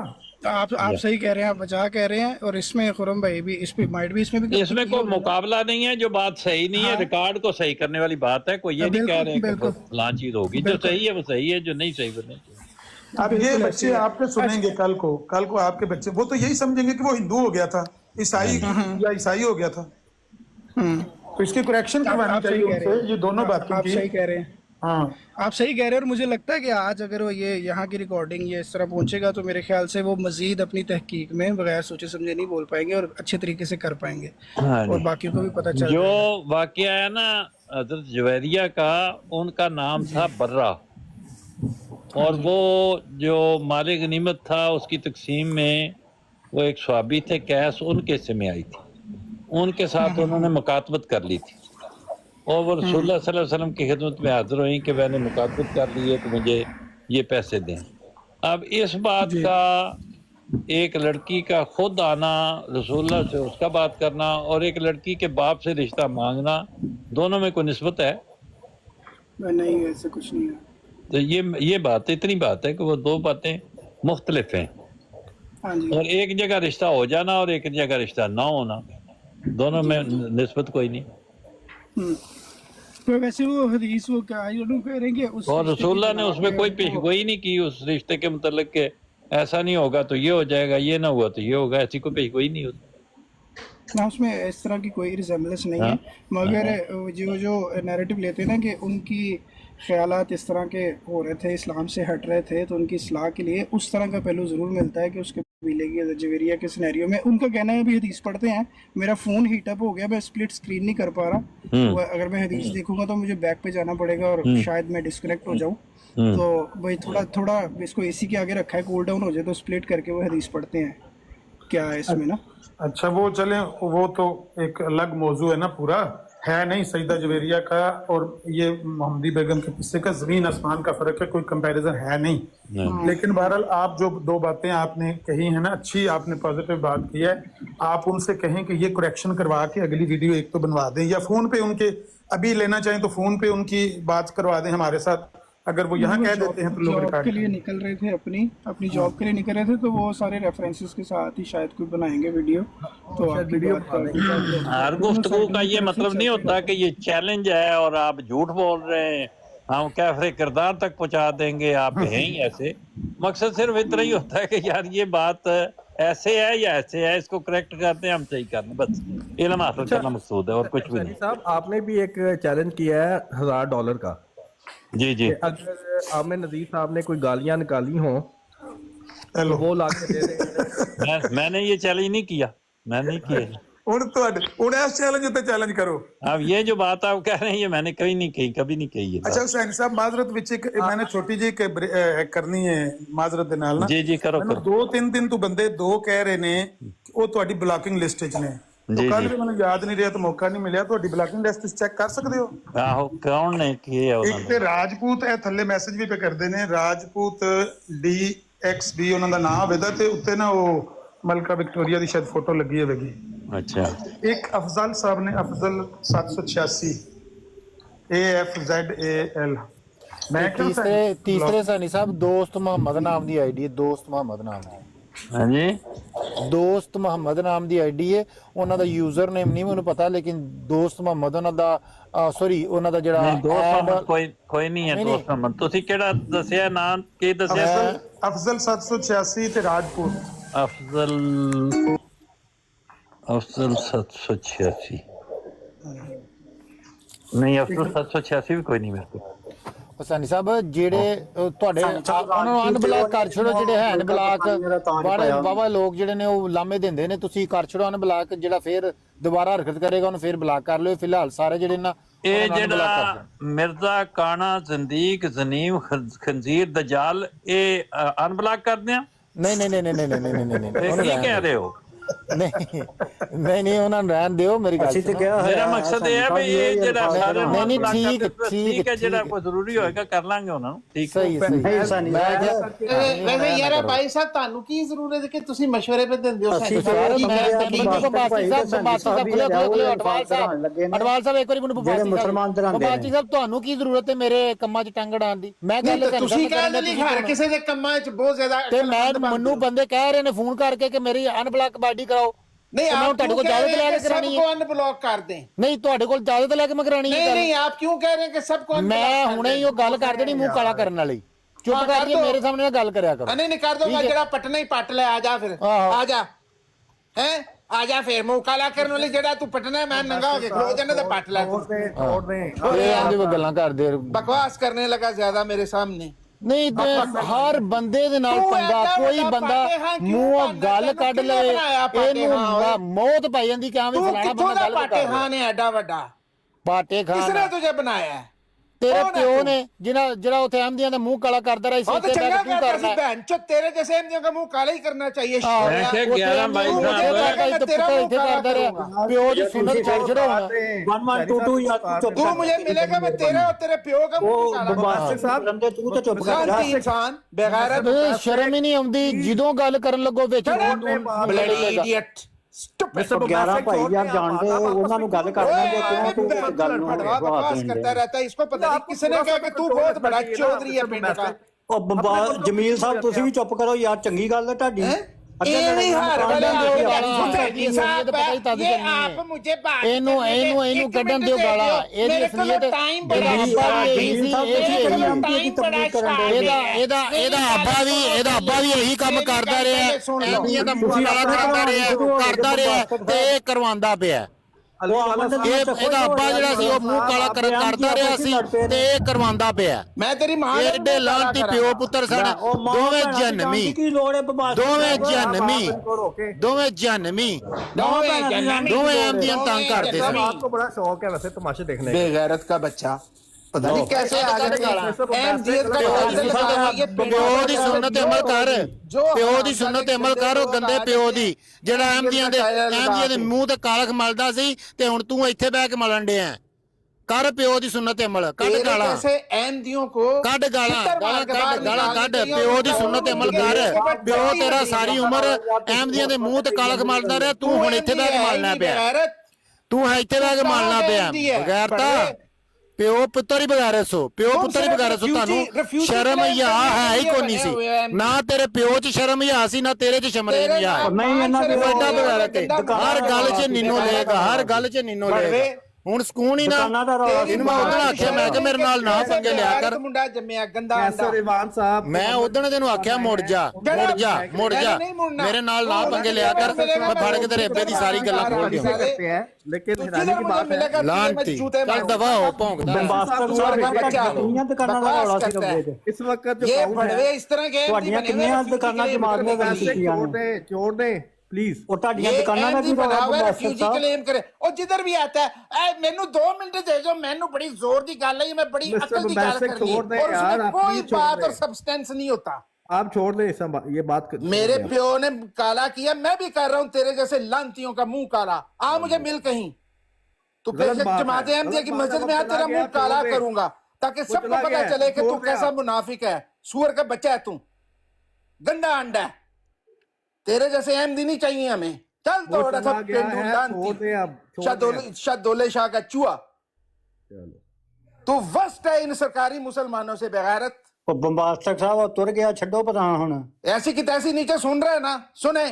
तो आप सही कह रहे हैं, आप बचा कह रहे हैं, और इसमें खुरम भाई भी इस पे माइट भी इसमें कोई मुकाबला नहीं है, जो बात सही नहीं है रिकॉर्ड को सही करने वाली बात है। कोई ये नहीं कह रहे हैं कि फलां चीज होगी, जो सही है वो सही है, जो नहीं सही वो नहीं। अब ये बच्चे आपके सुनेंगे कल को आपके बच्चे वो तो यही समझेंगे कि वो हिंदू हो गया था, ईसाई या ईसाई हो गया था, तो इसकी करेक्शन करवानी आप सही चाहिए कह रहे उनसे, ये दोनों बातें आप की। सही कह रहे हैं, हाँ आप सही कह रहे हैं। और मुझे लगता है कि आज अगर वो ये यहाँ की रिकॉर्डिंग ये इस तरह पहुंचेगा तो मेरे ख्याल से वो मजीद अपनी तहकीक में बगैर सोचे समझे नहीं बोल पाएंगे और अच्छे तरीके से कर पाएंगे, हाँ और जी। बाकियों को भी पता चल जो जाएगा। वाकया है ना हजरत जवेरिया का, उनका नाम था बर्रा, और वो जो माल गनीमत था उसकी तकसीम में वो एक सहाबी थे कैस, उनके हिस्से में आई थी, उनके साथ उन्होंने मुकातबत कर ली थी, और वो रसूलुल्लाह सल्लल्लाहु अलैहि वसल्लम की खिदमत में हाजिर हुई कि मैंने मुकातबत कर ली है तो मुझे ये पैसे दें। अब इस बात का एक लड़की का खुद आना, रसूलुल्लाह से उसका बात करना, और एक लड़की के बाप से रिश्ता मांगना, दोनों में कोई निस्बत है? नहीं, ऐसे कुछ नहीं है। तो ये बात, इतनी बात है कि वो दो बातें मुख्तलिफ हैं, हाँ जी। और एक जगह रिश्ता हो जाना और एक जगह रिश्ता ना होना, दोनों में निस्बत कोई नहीं। तो वैसे वो हदीस वो क्या कह रहे हैं कि उस और रिश्ते की रसूलुल्लाह ने बिना उसमें पे कोई वो- पेशगोई नहीं की उस रिश्ते के मतलब के ऐसा नहीं होगा तो ये हो जाएगा, ये ना हुआ तो ये होगा, ऐसी कोई पेशगोई नहीं होती। ना उसमें इस तरह की कोई रिजेम्बलेंस नहीं है, हाँ। मगर जो नैरेटिव लेते हैं ना कि उनकी ख्यालात इस तरह के हो रहे थे, इस्लाम से हट रहे थे, तो उनकी इस्लाह के लिए उस तरह का पहलू ज़रूर मिलता है कि उसके कबीले की जवेरिया के सिनेरियो में उनका कहना है अभी हदीस पढ़ते हैं, मेरा फ़ोन हीटअप हो गया, मैं स्प्लिट स्क्रीन नहीं कर पा रहा, तो अगर मैं हदीस देखूंगा तो मुझे बैक पे जाना पड़ेगा और शायद मैं डिस्कनेक्ट हो जाऊँ, तो भाई थोड़ा इसको एसी के आगे रखा है, कूल डाउन हो जाए तो स्प्लिट करके वो हदीस पढ़ते हैं। क्या है इसमें ना, अच्छा वो चले, वो तो एक अलग मौजू है ना, पूरा है नहीं सईदा जवेरिया का और ये मोहम्मदी बेगम के किस्से का जमीन आसमान का फर्क है, कोई कंपैरिजन है नहीं। लेकिन बहरहाल आप जो दो बातें आपने कही है ना, अच्छी आपने पॉजिटिव बात की है, आप उनसे कहें कि ये करेक्शन करवा के अगली वीडियो एक तो बनवा दें, या फोन पे उनके अभी लेना चाहें तो फोन पे उनकी बात करवा दें हमारे साथ, अगर वो यहाँ कह देते हैं तो लोग जॉब रिकॉर्ड के लिए निकल रहे थे, अपनी जॉब के लिए निकल रहे थे, तो वो सारे रेफरेंसेस के साथ ही शायद कोई बनाएंगे वीडियो, तो आपकी बात का हर गुफ्तगू का ये मतलब नहीं होता कि ये चैलेंज है और आप झूठ बोल रहे हैं, हम कैफरे किरदार तक पहुंचा देंगे, आप हैं ही ऐसे। मकसद सिर्फ इतना ही होता है कि यार ये बात ऐसे है या ऐसे है, इसको करेक्ट करते हैं, हम सही कर लें, बस इल्म हासिल करना मकसूद है और कुछ भी नहीं। साहब आपने भी एक चैलेंज किया है $1000 का, जी जी। अगर आमिर नजीर साहब ने कोई गालियां निकाली हो तो वो ला के दे देंगे। मैंने ये चैलेंज नहीं किया, मैंने नहीं किया। इस चैलेंज उत्ते चैलेंज करो। अब ये जो बात आप कह रहे हैं ये मैंने कभी नहीं कही, कभी नहीं कही ये बात। अच्छा हुसैन साहब माजरत विच मैंने छोटी जी करनी है माजरत दे नाल ना। जी जी करो ਮੈਨੂੰ करो। 2-3 ਦਿਨ ਤੋਂ ਬੰਦੇ ਦੋ ਕਹਿ ਰਹੇ ਨੇ ਕਿ ਉਹ ਤੁਹਾਡੀ ਬਲੌਕਿੰਗ ਲਿਸਟ 'ਚ ਨੇ। ਜੀ, ਕੱਲ ਜੀ। ਮੈਨੂੰ ਯਾਦ ਨਹੀਂ ਰਿਹਾ ਤਾਂ ਮੌਕਾ ਨਹੀਂ ਮਿਲਿਆ, ਤੁਹਾਡੀ ਬਲੌਕਿੰਗ ਲਿਸਟ ਚੈੱਕ ਕਰ ਸਕਦੇ ਹੋ। ਆਹੋ ਕੌਣ ਨੇ ਕੀ ਹੈ ਉਹਨਾਂ ਇੱਕ ਤੇ ਰਾਜਪੂਤ ਹੈ, ਥੱਲੇ ਮੈਸੇਜ ਵੀ ਪੇ ਕਰਦੇ ਨੇ, ਰਾਜਪੂਤ DXB ਉਹਨਾਂ ਦਾ ਨਾਮ ਹੋਵੇਗਾ ਤੇ ਉੱਤੇ ਨਾ ਉਹ ਮਲਕਾ ਵਿਕਟੋਰੀਆ ਦੀ ਸ਼ਾਇਦ ਫੋਟੋ ਲੱਗੀ ਹੋਵੇਗੀ। ਨੇ? ਅੱਛਾ ਇੱਕ ਅਫਜ਼ਲ ਸਾਹਿਬ ਨੇ, ਅਫਜ਼ਲ 786 AFZAL। ਮੈਂ ਕਿਹਾ ਤੀਸਰੇ ਸਾਨੀ ਸਾਹਿਬ ਦੋਸਤ ਮੁਹੰਮਦ ਨਾਮ ਦੀ ਆਈਡੀ ਹੈ, ਦੋਸਤ ਮੁਹੰਮਦ ਨਾਮ ਦੀ, ਹਾਂਜੀ ਦੋਸਤ ਮੁਹੰਮਦ ਨਾਮ ਦੀ ਆਈਡੀ ਹੈ, ਉਹਨਾਂ ਦਾ ਯੂਜ਼ਰ ਨੇਮ ਨਹੀਂ ਮੈਨੂੰ ਪਤਾ, ਲੇਕਿਨ ਦੋਸਤ ਮੁਹੰਮਦ ਉਹਨਾਂ ਦਾ ਸੌਰੀ ਉਹਨਾਂ ਦਾ ਜਿਹੜਾ ਨਹੀਂ ਦੋਸਤ ਕੋਈ ਨਹੀਂ ਹੈ ਨਹੀਂ, ਦੋਸਤ ਮੁਹੰਮਦ। ਤੁਸੀਂ ਕਿਹੜਾ ਦੱਸਿਆ ਨਾਮ, ਕੀ ਦੱਸਿਆ? ਅਫਜ਼ਲ 786 ਤੇ ਰਾਜਪੂਤ। ਅਫਜ਼ਲ 786 ਨਹੀਂ, ਅਫਜ਼ਲ 786 ਵੀ ਕੋਈ ਨਹੀਂ ਮੇਰੇ ਕੋਲ। ਹਸਾਨੀ ਸਾਹਿਬ ਜਿਹੜੇ ਤੁਹਾਡੇ ਉਹਨਾਂ ਨੂੰ ਅਨਬਲਾਕ ਕਰ ਛੱਡੋ, ਜਿਹੜੇ ਹੈਂਡ ਬਲਾਕ ਬਾਰੇ ਬਾਬਾ ਲੋਕ ਜਿਹੜੇ ਨੇ ਉਹ ਲਾਮੇ ਦਿੰਦੇ ਨੇ, ਤੁਸੀਂ ਕਰ ਛੱਡੋ ਅਨਬਲਾਕ, ਜਿਹੜਾ ਫੇਰ ਦੁਬਾਰਾ ਹਰਕਤ ਕਰੇਗਾ ਉਹਨੂੰ ਫੇਰ ਬਲਾਕ ਕਰ ਲਿਓ। ਫਿਲਹਾਲ ਸਾਰੇ ਜਿਹੜੇ ਨਾ ਇਹ ਜਿਹੜਾ ਮਿਰਜ਼ਾ ਕਾਣਾ ਜ਼ਿੰਦੀਕ ਜ਼ਨੀਮ ਖੰਜ਼ੀਰ ਦਜਾਲ ਇਹ ਅਨਬਲਾਕ ਕਰਦੇ ਆ? ਨਹੀਂ ਨਹੀਂ ਨਹੀਂ ਨਹੀਂ ਨਹੀਂ ਨਹੀਂ ਨਹੀਂ ਨਹੀਂ ਇਹ ਕੀ ਕਹਿ ਰਹੇ ਹੋ? ਨਹੀਂ ਨਹੀਂ ਨਹੀਂ ਉਹਨਾਂ ਨੂੰ ਰਹਿਣ ਦਿਓ, ਮੇਰੀ ਗੱਲ ਸੁਣੋ। ਮੇਰਾ ਮਕਸਦ ਇਹ ਹੈ ਵੀ ਇਹ ਜਿਹੜਾ ਸਾਰੇ ਨਹੀਂ ਨਹੀਂ ਠੀਕ ਹੈ, ਜਿਹੜਾ ਕੋਈ ਜ਼ਰੂਰੀ ਹੋਏਗਾ ਕਰ ਲਾਂਗੇ ਉਹਨਾਂ ਨੂੰ। ਠੀਕ ਸਹੀ ਸਹੀ। ਵੈਸੇ ਯਾਰ ਭਾਈ ਸਾਹਿਬ ਤੁਹਾਨੂੰ ਕੀ ਜ਼ਰੂਰਤ ਹੈ ਕਿ ਤੁਸੀਂ ਮਸ਼ਵਰੇ ਪੇ ਦਿੰਦੇ ਹੋ? ਅਡਵਾਲ ਸਾਹਿਬ ਇੱਕ ਵਾਰੀ ਮੈਨੂੰ ਬਾਬਾਜੀ ਸਾਹਿਬ ਤੁਹਾਨੂੰ ਕੀ ਜ਼ਰੂਰਤ ਹੈ ਮੇਰੇ ਕੰਮਾਂ 'ਚ ਟੰਗ ਅੜਾਉਣ ਦੀ? ਮੈਂ ਗੱਲ ਤੁਸੀਂ ਕਹਿੰਦੇ ਨਹੀਂ ਹਰ ਕਿਸੇ ਦੇ ਕੰਮਾਂ 'ਚ ਬਹੁਤ ਜ਼ਿਆਦਾ ਤੇ ਮੈਨੂੰ ਬੰਦੇ ਕਹਿ ਰਹੇ ਨੇ ਫੋਨ ਕਰਕੇ ਕਿ ਮੇਰੀ ਅਨਬਲਾਕ ਬਾਡੀ ਕਰਾਓ। नहीं तो आप ਤੁਹਾਡੇ ਕੋਲ क्यों कह इजाजत रहे लेके हैं कि करानी है? सबको अनब्लॉक कर दें? नहीं ਤੁਹਾਡੇ ਕੋਲ ਇਜਾਜ਼ਤ ਲੈ ਕੇ ਮੈਂ ਕਰਾਣੀ नहीं नहीं आप क्यों कह रहे हैं कि सबको ਮੈਂ ਹੁਣੇ ਹੀ ਉਹ ਗੱਲ ਕਰ ਦੇਣੀ ਮੂੰਹ ਕਾਲਾ ਕਰਨ ਵਾਲੀ। ਚੁੱਪ ਕਰਕੇ ਮੇਰੇ ਸਾਹਮਣੇ ਨਾਲ ਗੱਲ ਕਰਿਆ ਕਰੋ। नहीं नहीं कर दो, मैं जरा पटना ही पट ले, आ जा फिर आहो। आ जा हैं ਆ ਜਾ ਫੇਰ ਮੂੰਹ ਕਾਲਾ ਕਰਨ ਵਾਲੀ ਜਿਹੜਾ ਤੂੰ ਪਟਨਾ ਮੈਂ ਨੰਗਾ ਹੋ ਕੇ ਖਲੋ ਜਾਣਾ ਤੇ ਪੱਟ ਲੈ ਤੂੰ। ਇਹ ਆਂਦੇ ਉਹ ਗੱਲਾਂ ਕਰਦੇ बकवास करने लगा ज्यादा मेरे सामने। ਨਹੀਂ ਤੇ ਹਰ ਬੰਦੇ ਦੇ ਨਾਲ ਪੰਗਾ, ਕੋਈ ਬੰਦਾ ਮੂੰਹੋਂ ਗੱਲ ਕੱਢ ਲਵੇ ਇਹਨੂੰ ਮੌਤ ਪੈ ਜਾਂਦੀ ਕਿ ਹਾਂ ਵੀ तू ਫਲਾਣਾ कित्थों ਬੰਦਾ दा ਗੱਲ पाटे ਕਰ खान है एडा वड्डा? ਪਾਟੇ ਖਾਨ किसने तुझे बनाया है? ਤੇਰੇ ਕੌਣ ਹੈ ਪਿਓ ਤੂੰ? ਨੇ ਜਿਹੜਾ ਉੱਥੇ ਅਹਿਮਦੀਆਂ ਦਾ ਮੂੰਹ ਕਾਲਾ ਕਰਦਾ ਰਿਹਾ ਸੀ और तो ਇੱਥੇ चंगा ਬੈਠ ਕੇ कहता ਕਰਨਾ सी बहन चो तेरे जैसे एमडियों का मुंह काला ही करना चाहिए। मैं क्या 11 भाई साहब ਇੱਥੇ ਕਰਦਾ ਰਿਹਾ ਪਿਓ ਦੀ ਸੁਨਤ ਛੱਡ ਛੜਾ ਹੋਣਾ 1122 या चुप तू मुझे मिलेगा मैं तेरे और तेरे प्यो का वो मुंह काला बमबास्टिक साहब बंदे तू तो चुप कर करूंगा। इंसान बेगैरत ਇਹ ਸ਼ਰਮ ਹੀ ਨਹੀਂ ਆਉਂਦੀ ਜਦੋਂ ਗੱਲ ਕਰਨ ਲੱਗੋ ਵਿੱਚ ब्लडी इडियट मिस्टर 11 भाई यार जानते हो ਉਹਨਾਂ ਨੂੰ ਗੱਲ ਕਰਨਾ ਜੇ ਕਿਉਂ ਤੂੰ ਇਸ ਗੱਲ ਨੂੰ बकवास करता रहता है। इसको पता नहीं किसने कहा कि तू बहुत बड़ा चौधरी है पिंड का। ਉਹ ਜਮੀਲ ਸਾਹਿਬ ਤੁਸੀਂ ਵੀ ਚੁੱਪ ਕਰੋ ਯਾਰ, ਚੰਗੀ ਗੱਲ ਹੈ ਤੁਹਾਡੀ। ਇਹਨੂੰ ਕੱਢਣ ਦਿਓ ਗਾਲਾਂ, ਇਹਦੀ ਅਸਲੀਅਤ ਇਹਦਾ ਅੱਬਾ ਵੀ ਇਹੀ ਕੰਮ ਕਰਦਾ ਰਿਹਾ, ਐਮਡੀਆਂ ਦਾ ਮੂੰਹ ਕਾਲਾ ਕਰਦਾ ਰਿਹਾ ਤੇ ਇਹ ਕਰਵਾਉਂਦਾ ਪਿਆ। ਇਹਦਾ ਅੱਬਾ ਜਿਹੜਾ ਸੀ ਉਹ ਮੂੰਹ ਕਾਲਾ ਕਰਦਾ ਰਿਹਾ ਸੀ ਤੇ ਇਹ ਕਰਵਾਉਂਦਾ ਪਿਆ। ਮੈਂ ਤੇਰੀ ਮਾਂ ਏਡੇ ਲਾਂਤੀ ਪਿਓ ਪੁੱਤਰ ਸਨ, ਦੋਵੇਂ ਜਨਮੀ ਦੋਵੇਂ ਐਮਡੀਆਂ ਤੰਗ ਕਰਦੇ ਸਨ। आपको बड़ा शौक है वैसे तमाशे देखने का। बेगैरत का बच्चा पता नहीं कैसे आ ਪਿਓ ਦੀ ਸੁਨਨਤ ਅਮਲ ਕਰ, ਪਿਓ ਦੀ ਸੁਨਨਤ ਅਮਲ ਕਰ। ਉਹ ਗੰਦੇ ਪਿਓ ਦੀ ਜਿਹੜਾ ਅਹਿਮਦੀਆਂ ਦੇ ਮੂੰਹ ਤੇ ਕਾਲਖ ਮਲਦਾ ਸੀ ਤੇ ਹੁਣ ਤੂੰ ਇੱਥੇ ਬਹਿ ਕੇ ਮਲਣ ਡਿਆ। ਕਰ ਪਿਓ ਦੀ ਸੁਨਨਤ ਅਮਲ, ਕੱਢ ਗਾਲਾਂ, ਕੱਢ ਗਾਲਾਂ ਕੱਢ, ਪਿਓ ਦੀ ਸੁਨਨਤ ਅਮਲ ਕਰ। ਪਿਓ ਤੇਰਾ ਸਾਰੀ ਉਮਰ ਅਹਿਮਦੀਆਂ ਦੇ ਮੂੰਹ ਤੇ ਕਾਲਖ ਮਲਦਾ ਰਿਹਾ, ਤੂੰ ਹੁਣ ਇੱਥੇ ਬਹਿ ਕੇ ਮਲਣਾ ਪਿਆ। ਤੂੰ ਇੱਥੇ ਬਹਿ ਕੇ ਮਲਣਾ ਪਿਆ। ਬਗੈਰਤਾ ਪਿਓ ਪੁੱਤਰ ਹੀ ਬਗੈਰ ਸੋ, ਪਿਓ ਪੁੱਤਰ ਹੀ ਬਗੈਰ ਸੋ। ਤੁਹਾਨੂੰ ਸ਼ਰਮ ਹਿਆ ਹੈ ਹੀ ਕੋਈ ਨਹੀਂ ਸੀ, ਨਾ ਤੇਰੇ ਪਿਓ 'ਚ ਸ਼ਰਮ ਹਿਆ ਸੀ, ਨਾ ਤੇਰੇ 'ਚ ਸ਼ਰਮ ਹਿਆ। ਨਹੀਂ ਇਹਨਾਂ ਦੇ ਵੱਡਾ ਬਗੈਰ ਤੇ ਹਰ ਗੱਲ 'ਚ ਨੀਨੋ ਲਏਗਾ, ਹਰ ਗੱਲ 'ਚ ਨੀਨੋ ਲਏਗਾ। ਹੁਣ ਸਕੂਨ ਹੀ ਨਾ। ਇਹਨੂੰ ਮੈਂ ਉਦੋਂ ਆਖਿਆ, ਮੈਂ ਕਿ ਮੇਰੇ ਨਾਲ ਨਾ ਪੰਗੇ ਲਿਆ ਕਰ। ਮੁੰਡਾ ਜੰਮਿਆ ਗੰਦਾ रिवान साहब ਮੈਂ ਉਦੋਂ ਤੈਨੂੰ ਆਖਿਆ ਮੁੜ ਜਾ ਮੇਰੇ ਨਾਲ ਨਾ ਪੰਗੇ ਲਿਆ ਕਰ। ਮੈਂ ਫੜ ਕੇ ਤੇਰੇ ਅੱਬੇ ਦੀ ਸਾਰੀ ਗੱਲਾਂ ਖੋਲ ਦਿਆਂ। करते हैं लेकिन हैरानी की बात है ਲਾਂਤੀ ਚੱਲ ਦਵਾ ਹੋ ਭੌਂਕਦਾ। ਕਿੰਨੀਆਂ ਦੁਕਾਨਾਂ ਦਾ ਰੌਲਾ ਸੀ ਰੱਬੇ ਤੇ। इस वक्त ये बड़वे इस तरह के ਤੁਹਾਡੀਆਂ ਕਿੰਨੀਆਂ ਦੁਕਾਨਾਂ ਦਿਮਾਗ ਨੇ ਗੱਲ ਕੀਤੀਆਂ छोड़ दे प्लीज। ਉਹ ਤੁਹਾਡੀਆਂ ਦੁਕਾਨਾਂ ਦਾ ਵੀ ਰੌਲਾ रिफ्यूजी क्लेम करे और जिधर भी आता है मेनू 2 मिनट दे दो, मैनू बड़ी जोर की गल है, मैं बड़ी अकल की गल करनी है और उसमें कोई बात और सब्सटेंस नहीं होता। आप छोड़ दे ये बात। मेरे प्यो ने काला किया, मैं भी कर रहा हूँ तेरे जैसे लांतियों का मुंह काला। आ मुझे मिल कहीं, तू जमात अहमदिया की मस्जिद में आ, तेरा मुंह काला करूंगा ताकि सबको पता चले कि तू कैसा मुनाफिक है, सुअर का बच्चा है तू, गंदा अंडा है। तेरे जैसे अहमदी नहीं चाहिए हमें। चल थोड़ा सा शादोले शाह का चूहा। तू वस्ट है इन सरकारी मुसलमानों से बेगैरत। ਉਹ ਬੰਬਾਸਟਕ ਸਾਹਿਬ ਤੁਰ ਗਿਆ, ਛੱਡੋ ਪਤਾ ਹੁਣ। ऐसी की तैसी नीचे सुन रहे ना, सुने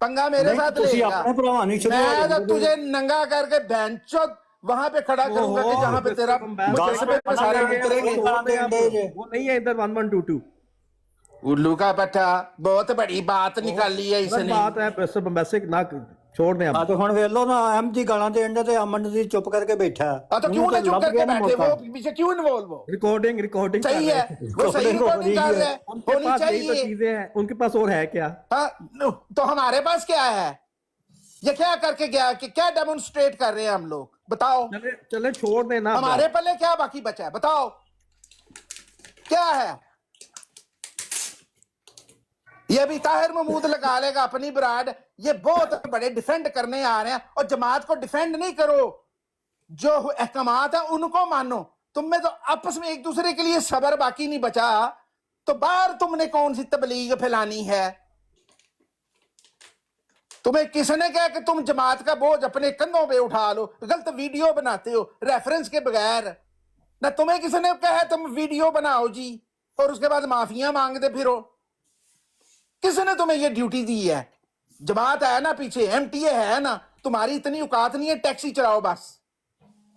पंगा मेरे साथ ਤੁਸੀਂ लेगा। ਆਪਣੇ ਭਰਾਵਾਂ ਨੂੰ ਛੱਡੋ। मैं तो तुझे नंगा करके भैंचोद वहां पे खड़ा करूंगा कि जहां पे तेरा मुजस्समे पे सारे उतरेंगे। वो नहीं है इधर 1122। उल्लू का पट्टा, बहुत बड़ी बात निकाली है इसने। बात है प्रोफेसर बम्बैसिक ना छोड़ दें। ਆ ਤੇ ਹੁਣ ਵੇਖ ਲਓ ਨਾ, ਅਹਿਮਦੀ ਗਾਲਾਂ ਦੇਣ ਦੇ ਤੇ ਅਮਨ ਦੀ ਚੁੱਪ ਕਰਕੇ ਬੈਠਾ। तो क्यों ना चुप करके बैठे, वो पीछे क्यों इन्वॉल्व हो? रिकॉर्डिंग सही है, वो सही रिकॉर्डिंग कर रहे हैं, होनी चाहिए। चीजें हैं उनके पास और है क्या? हाँ, तो हमारे पास क्या है? ये क्या करके गया कि क्या डेमोन्स्ट्रेट कर रहे हैं हम लोग? बताओ। चले छोड़ देना। हमारे पल्ले क्या बाकी बचा है? बताओ क्या है? ये भी ताहिर महमूद लगा लेगा अपनी ब्रांड। ये बहुत बड़े डिफेंड करने आ रहे हैं और जमात को डिफेंड नहीं करो, जो अहकामात है उनको मानो। तुम में तो आपस में एक दूसरे के लिए सब्र बाकी नहीं बचा, तो बाहर तुमने कौन सी तबलीग फैलानी है? तुम्हें किसने कहा कि तुम जमात का बोझ अपने कंधों पे उठा लो? गलत वीडियो बनाते हो रेफरेंस के बगैर। ना तुम्हें किसने कहा तुम वीडियो बनाओ जी और उसके बाद माफिया मांगते फिरो? किसने तुम्हें ये ड्यूटी दी है? जमात है ना पीछे, एमटीए है ना, तुम्हारी इतनी औकात नहीं है टैक्सी चलाओ बस।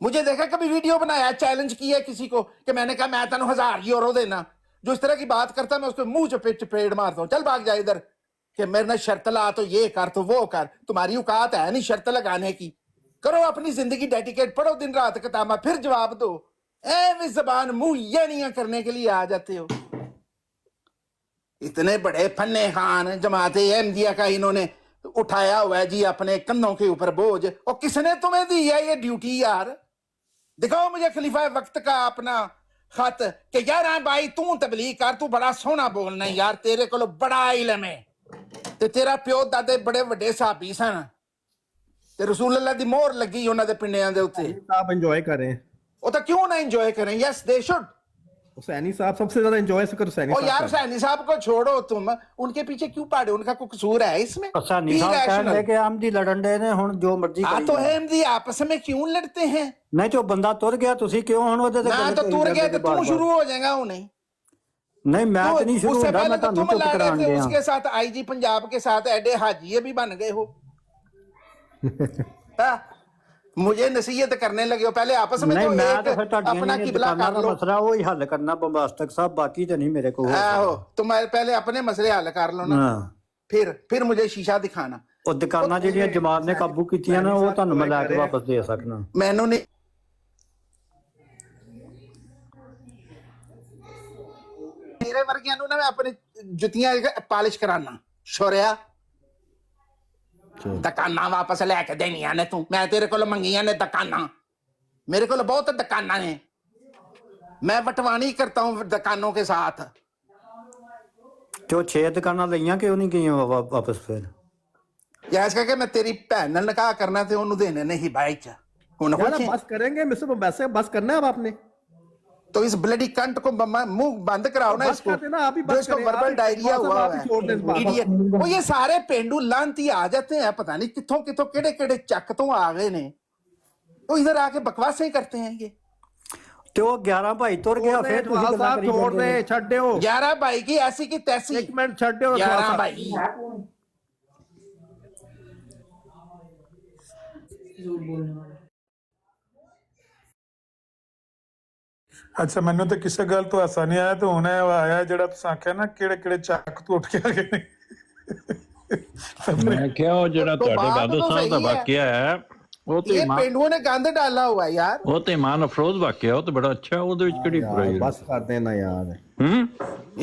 मुझे देखा कभी वीडियो बनाया, चैलेंज किया किसी को कि मैंने कहा मैं तेन 1000 यूरो देना, जो इस तरह की बात करता मैं उसको मुंह चपेट मारता हूँ, चल भाग जा इधर, کہ मेरे ना शर्त ला तो ये कर तो वो कर, तुम्हारी औकात है नहीं शर्त लगाने की। करो अपनी जिंदगी डेडिकेट, पढ़ो दिन रात किताबा, फिर जवाब दो। ऐਵੇਂ जबान मुंह ये नहीं करने के लिए आ जाते हो। इतने बड़े फन्ने खान जमात अहमदिया का इन्होंने उठाया हुआ है जी अपने कंधों के ऊपर बोझ। और किसने तुम्हें दी है ये ड्यूटी यार? दिखाओ मुझे खलीफा वक्त का अपना खत कि यार हाँ भाई तू तबलीग कर, तू बड़ा सोहना बोलना है यार, तेरे को बड़ा इलम है ते तेरा प्यो दादे बड़े वड्डे साहबी सन ते रसूल अल्लाह दी मोहर लगी उन्हां दे पिंडियां दे उत्ते। आप एंजॉय करें, ਉਹ ਤਾਂ क्यों ना एंजॉय करें? Yes they should. हुसैनी साहब सबसे ज्यादा एंजॉय करो हुसैनी और साहब यार का। हुसैनी साहब को छोड़ो, तुम उनके पीछे क्यों पड़े? उनका कोई कसूर है इसमें? हुसैनी साहब कह रहे कि अहमदी लड़न दे ने हुण जो मर्जी हाँ करी तो जाओ। अहमदी आपस में क्यों लड़ते हैं? नहीं जो बंदा तुर गया तुसी क्यों हुण ओदे ते ना गल तो करी तुर जांदे गया जे तो तू बार-बार? शुरू हो जाएगा उन्हें। नहीं मैं तो नहीं शुरू उससे होंदा, पहले मैं तो ਤੁਹਾਨੂੰ तुम चुप लड़ रहे करान थे, गया। उसके साथ आईजी पंजाब के साथ एडे हाजी भी बन गए हो। हाँ, मुझे नसीहत करने लगे हो, पहले आपस में नहीं तो मैं एक तो फिर ਤੁਹਾਡੀਆਂ अपना ਜਿਹੜੀਆਂ किबला ਦੁਕਾਨਾਂ कर ਦਾ लो। ਮਸਲਾ ਉਹ ਹੀ ਹੱਲ ਕਰਨਾ ਬੰਬਾਸਤਕ ਸਾਹਿਬ, ਬਾਕੀ ਤੇ ਨਹੀਂ ਮੇਰੇ ਕੋਲ ਹੋ आहो ਸਕਦਾ। तुम्हारे पहले अपने मसले हल कर लो ना, ਹਾਂ फिर मुझे शीशा दिखाना। ਉਹ ਦੁਕਾਨਾਂ ਜਿਹੜੀਆਂ ਜਮਾਤ ਨੇ ਕਾਬੂ ਕੀਤੀਆਂ ਨਾ ਉਹ ਤੁਹਾਨੂੰ ਮੈਂ ਲੈ ਕੇ ਵਾਪਸ ਦੇ ਸਕਣਾ। मैनू नहीं मेरे वर्गियां नू ना मैं अपनी जुतियां पालिश कराना छोरिया। दुकाना वापस लैके देनिया ने तू, मैं तेरे को मंगिया ने दुकाना, मेरे को बहुत दुकाना ने, मैं बटवानी करता हूँ दुकानों के साथ। ਤੇ ਉਹ 6 ਦੁਕਾਨਾਂ ਲਈਆਂ ਕਿਉਂ ਨਹੀਂ ਗਈਆਂ ਵਾਪਸ ਫਿਰ? यस करके मैं तेरी भैन नाल निकाह करना ते ओनू देने नहीं भाई च हुण यार खुश है? बस करेंगे मिस्टर वैसे बस करना है अब आपने। तो इस ब्लडी कंट को मुंह बंद कराओ ना बस इसको, कर देना, आप ही जो बस इसको करें, वर्बल आप ही- डायरिया बस अब हुआ आप ही छोड़ दें इस बात को। है इडियट। वो ये सारे पेंडू लांती आ जाते हैं, पता नहीं कितों कितों केड़े केड़े चक तो आ गए ने, तो इधर आके बकवासें करते हैं ये। ਤੇ ਉਹ 11 ਭਾਈ ਤੁਰ ਗਿਆ ਫਿਰ ਤੁਸੀਂ इकबाल ਗੱਲਾਂ साहब ਕਰੀ छोड़ ਜਾਂਦੇ दे, ਹੋ। छड़ दो 11 भाई की ऐसी की तैसी, एक मिनट छड़ दो 11 साहब। भाई। ਅੱਛਾ ਮੈਨੂੰ ਤਾਂ ਕਿਸੇ ਗੱਲ ਤੋਂ ਹਾਸਾ ਨਹੀਂ ਆਇਆ, ਤੇ ਹੁਣ ਇਹ ਆਇਆ ਜਿਹੜਾ ਤੁਸੀਂ ਆਖਿਆ ਨਾ ਕਿਹੜੇ ਕਿਹੜੇ ਚੱਕ ਤੋਂ ਉੱਠ ਕੇ ਆ ਗਏ ਨੇ। ਮੈਂ ਕਿਹਾ ਉਹ ਜਿਹੜਾ तो ਤੁਹਾਡੇ बात ਬਾਦਲ तो ਸਾਹਿਬ ਦਾ सही है। ਵਾਕਿਆ ਹੈ ਉਹ ਤੇ ये ਇਮਾਨ पेंडुओं ने गंद डाला हुआ है यार। ਉਹ ਤੇ ਇਮਾਨ ਅਫਰੋਜ਼ ਵਾਕਿਆ, ਉਹ ਤੇ ਬੜਾ ਅੱਛਾ, ਉਹਦੇ ਵਿੱਚ ਕਿਹੜੀ ਬੁਰਾਈ ਹੈ? बस कर देना यार।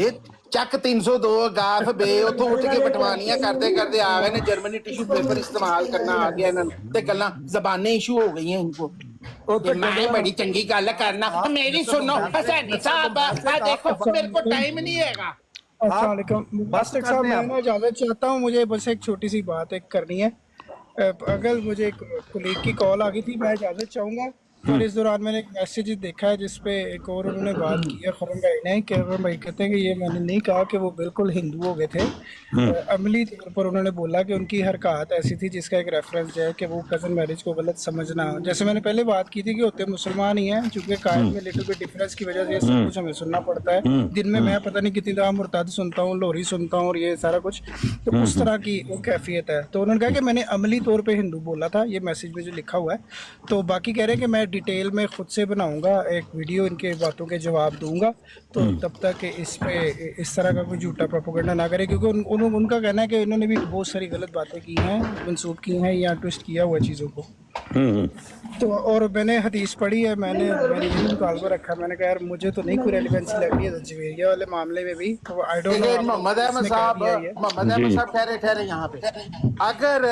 ये ਚੱਕ 302 ਗਾਫ ਬੇ ਉਥੋਂ ਉੱਠ ਕੇ ਬਟਵਾਨੀਆਂ ਕਰਦੇ ਕਰਦੇ ਆ ਗਏ ਨੇ। ਜਰਮਨੀ ਟਿਸ਼ੂ ਪੇਪਰ ਇਸਤੇਮਾਲ ਕਰਨਾ ਆ ਗਿਆ ਇਹਨਾਂ ਨੂੰ, ਤੇ ਗੱਲਾਂ ਜ਼ਬਾਨੀ ਇਸ਼ੂ ਹੋ ਗਈਆਂ ਇनको। ਤੇ ਮੈਂ ਬੜੀ ਚੰਗੀ ਗੱਲ ਕਰਨਾ, ਮੇਰੀ ਸੁਣੋ ਹਸੈਨੀ ਸਾਹਿਬ, ਆ ਦੇਖੋ ਮੇਰੇ को टाइम नहीं हैगा। अस्सलाम वालेकुम मास्टर साहब, मैं ना इजाज़त चाहता हूँ, मुझे बस एक छोटी सी बात एक करनी है। अगर मुझे एक कोलीग की कॉल आ गई थी, मैं इजाज़त चाहूँगा। और इस दौरान मैंने एक मैसेज देखा है जिसपे एक और उन्होंने बात की है खुरम भाई ने, कि खुरम भाई कहते हैं कि ये मैंने नहीं कहा कि वो बिल्कुल हिंदू हो गए थे। अमली तौर पर उन्होंने बोला कि उनकी हरकत ऐसी थी जिसका एक रेफरेंस है कि वो कज़न मैरिज को गलत समझना। जैसे मैंने पहले बात की थी कि होते मुसलमान ही हैं, चूँकि कायद में लिटिल बिट डिफरेंस की वजह से ये सब कुछ हमें सुनना पड़ता है। दिन में मैं पता नहीं कितनी दफ़ा मुर्ताद सुनता हूँ, लोहरी सुनता हूँ और ये सारा कुछ, तो उस तरह की वो कैफियत है। तो उन्होंने कहा कि मैंने अमली तौर पर हिंदू बोला था, ये मैसेज में जो लिखा हुआ है। तो बाकी कह रहे हैं कि मैं डिटेल में खुद से बनाऊंगा एक वीडियो, इनके बातों के जवाब दूंगा। तो तब तक इस पे इस तरह का कोई झूठा प्रोपेगेंडा ना करे, क्योंकि उनका कहना है कि इन्होंने भी बहुत सारी गलत बातें की हैं, मंसूब की हैं या ट्विस्ट किया हुआ चीज़ों को। तो और मैंने हदीस पढ़ी है, मैंने मेरी यही मुतालबा रखा, मैंने कहा यार मुझे तो नहीं कोई रेलिवेंसी लग रही है जवेरिया वाले मामले में भी। तो I don't know Mohammad Ahmad साहब ठहरे यहाँ पे, अगर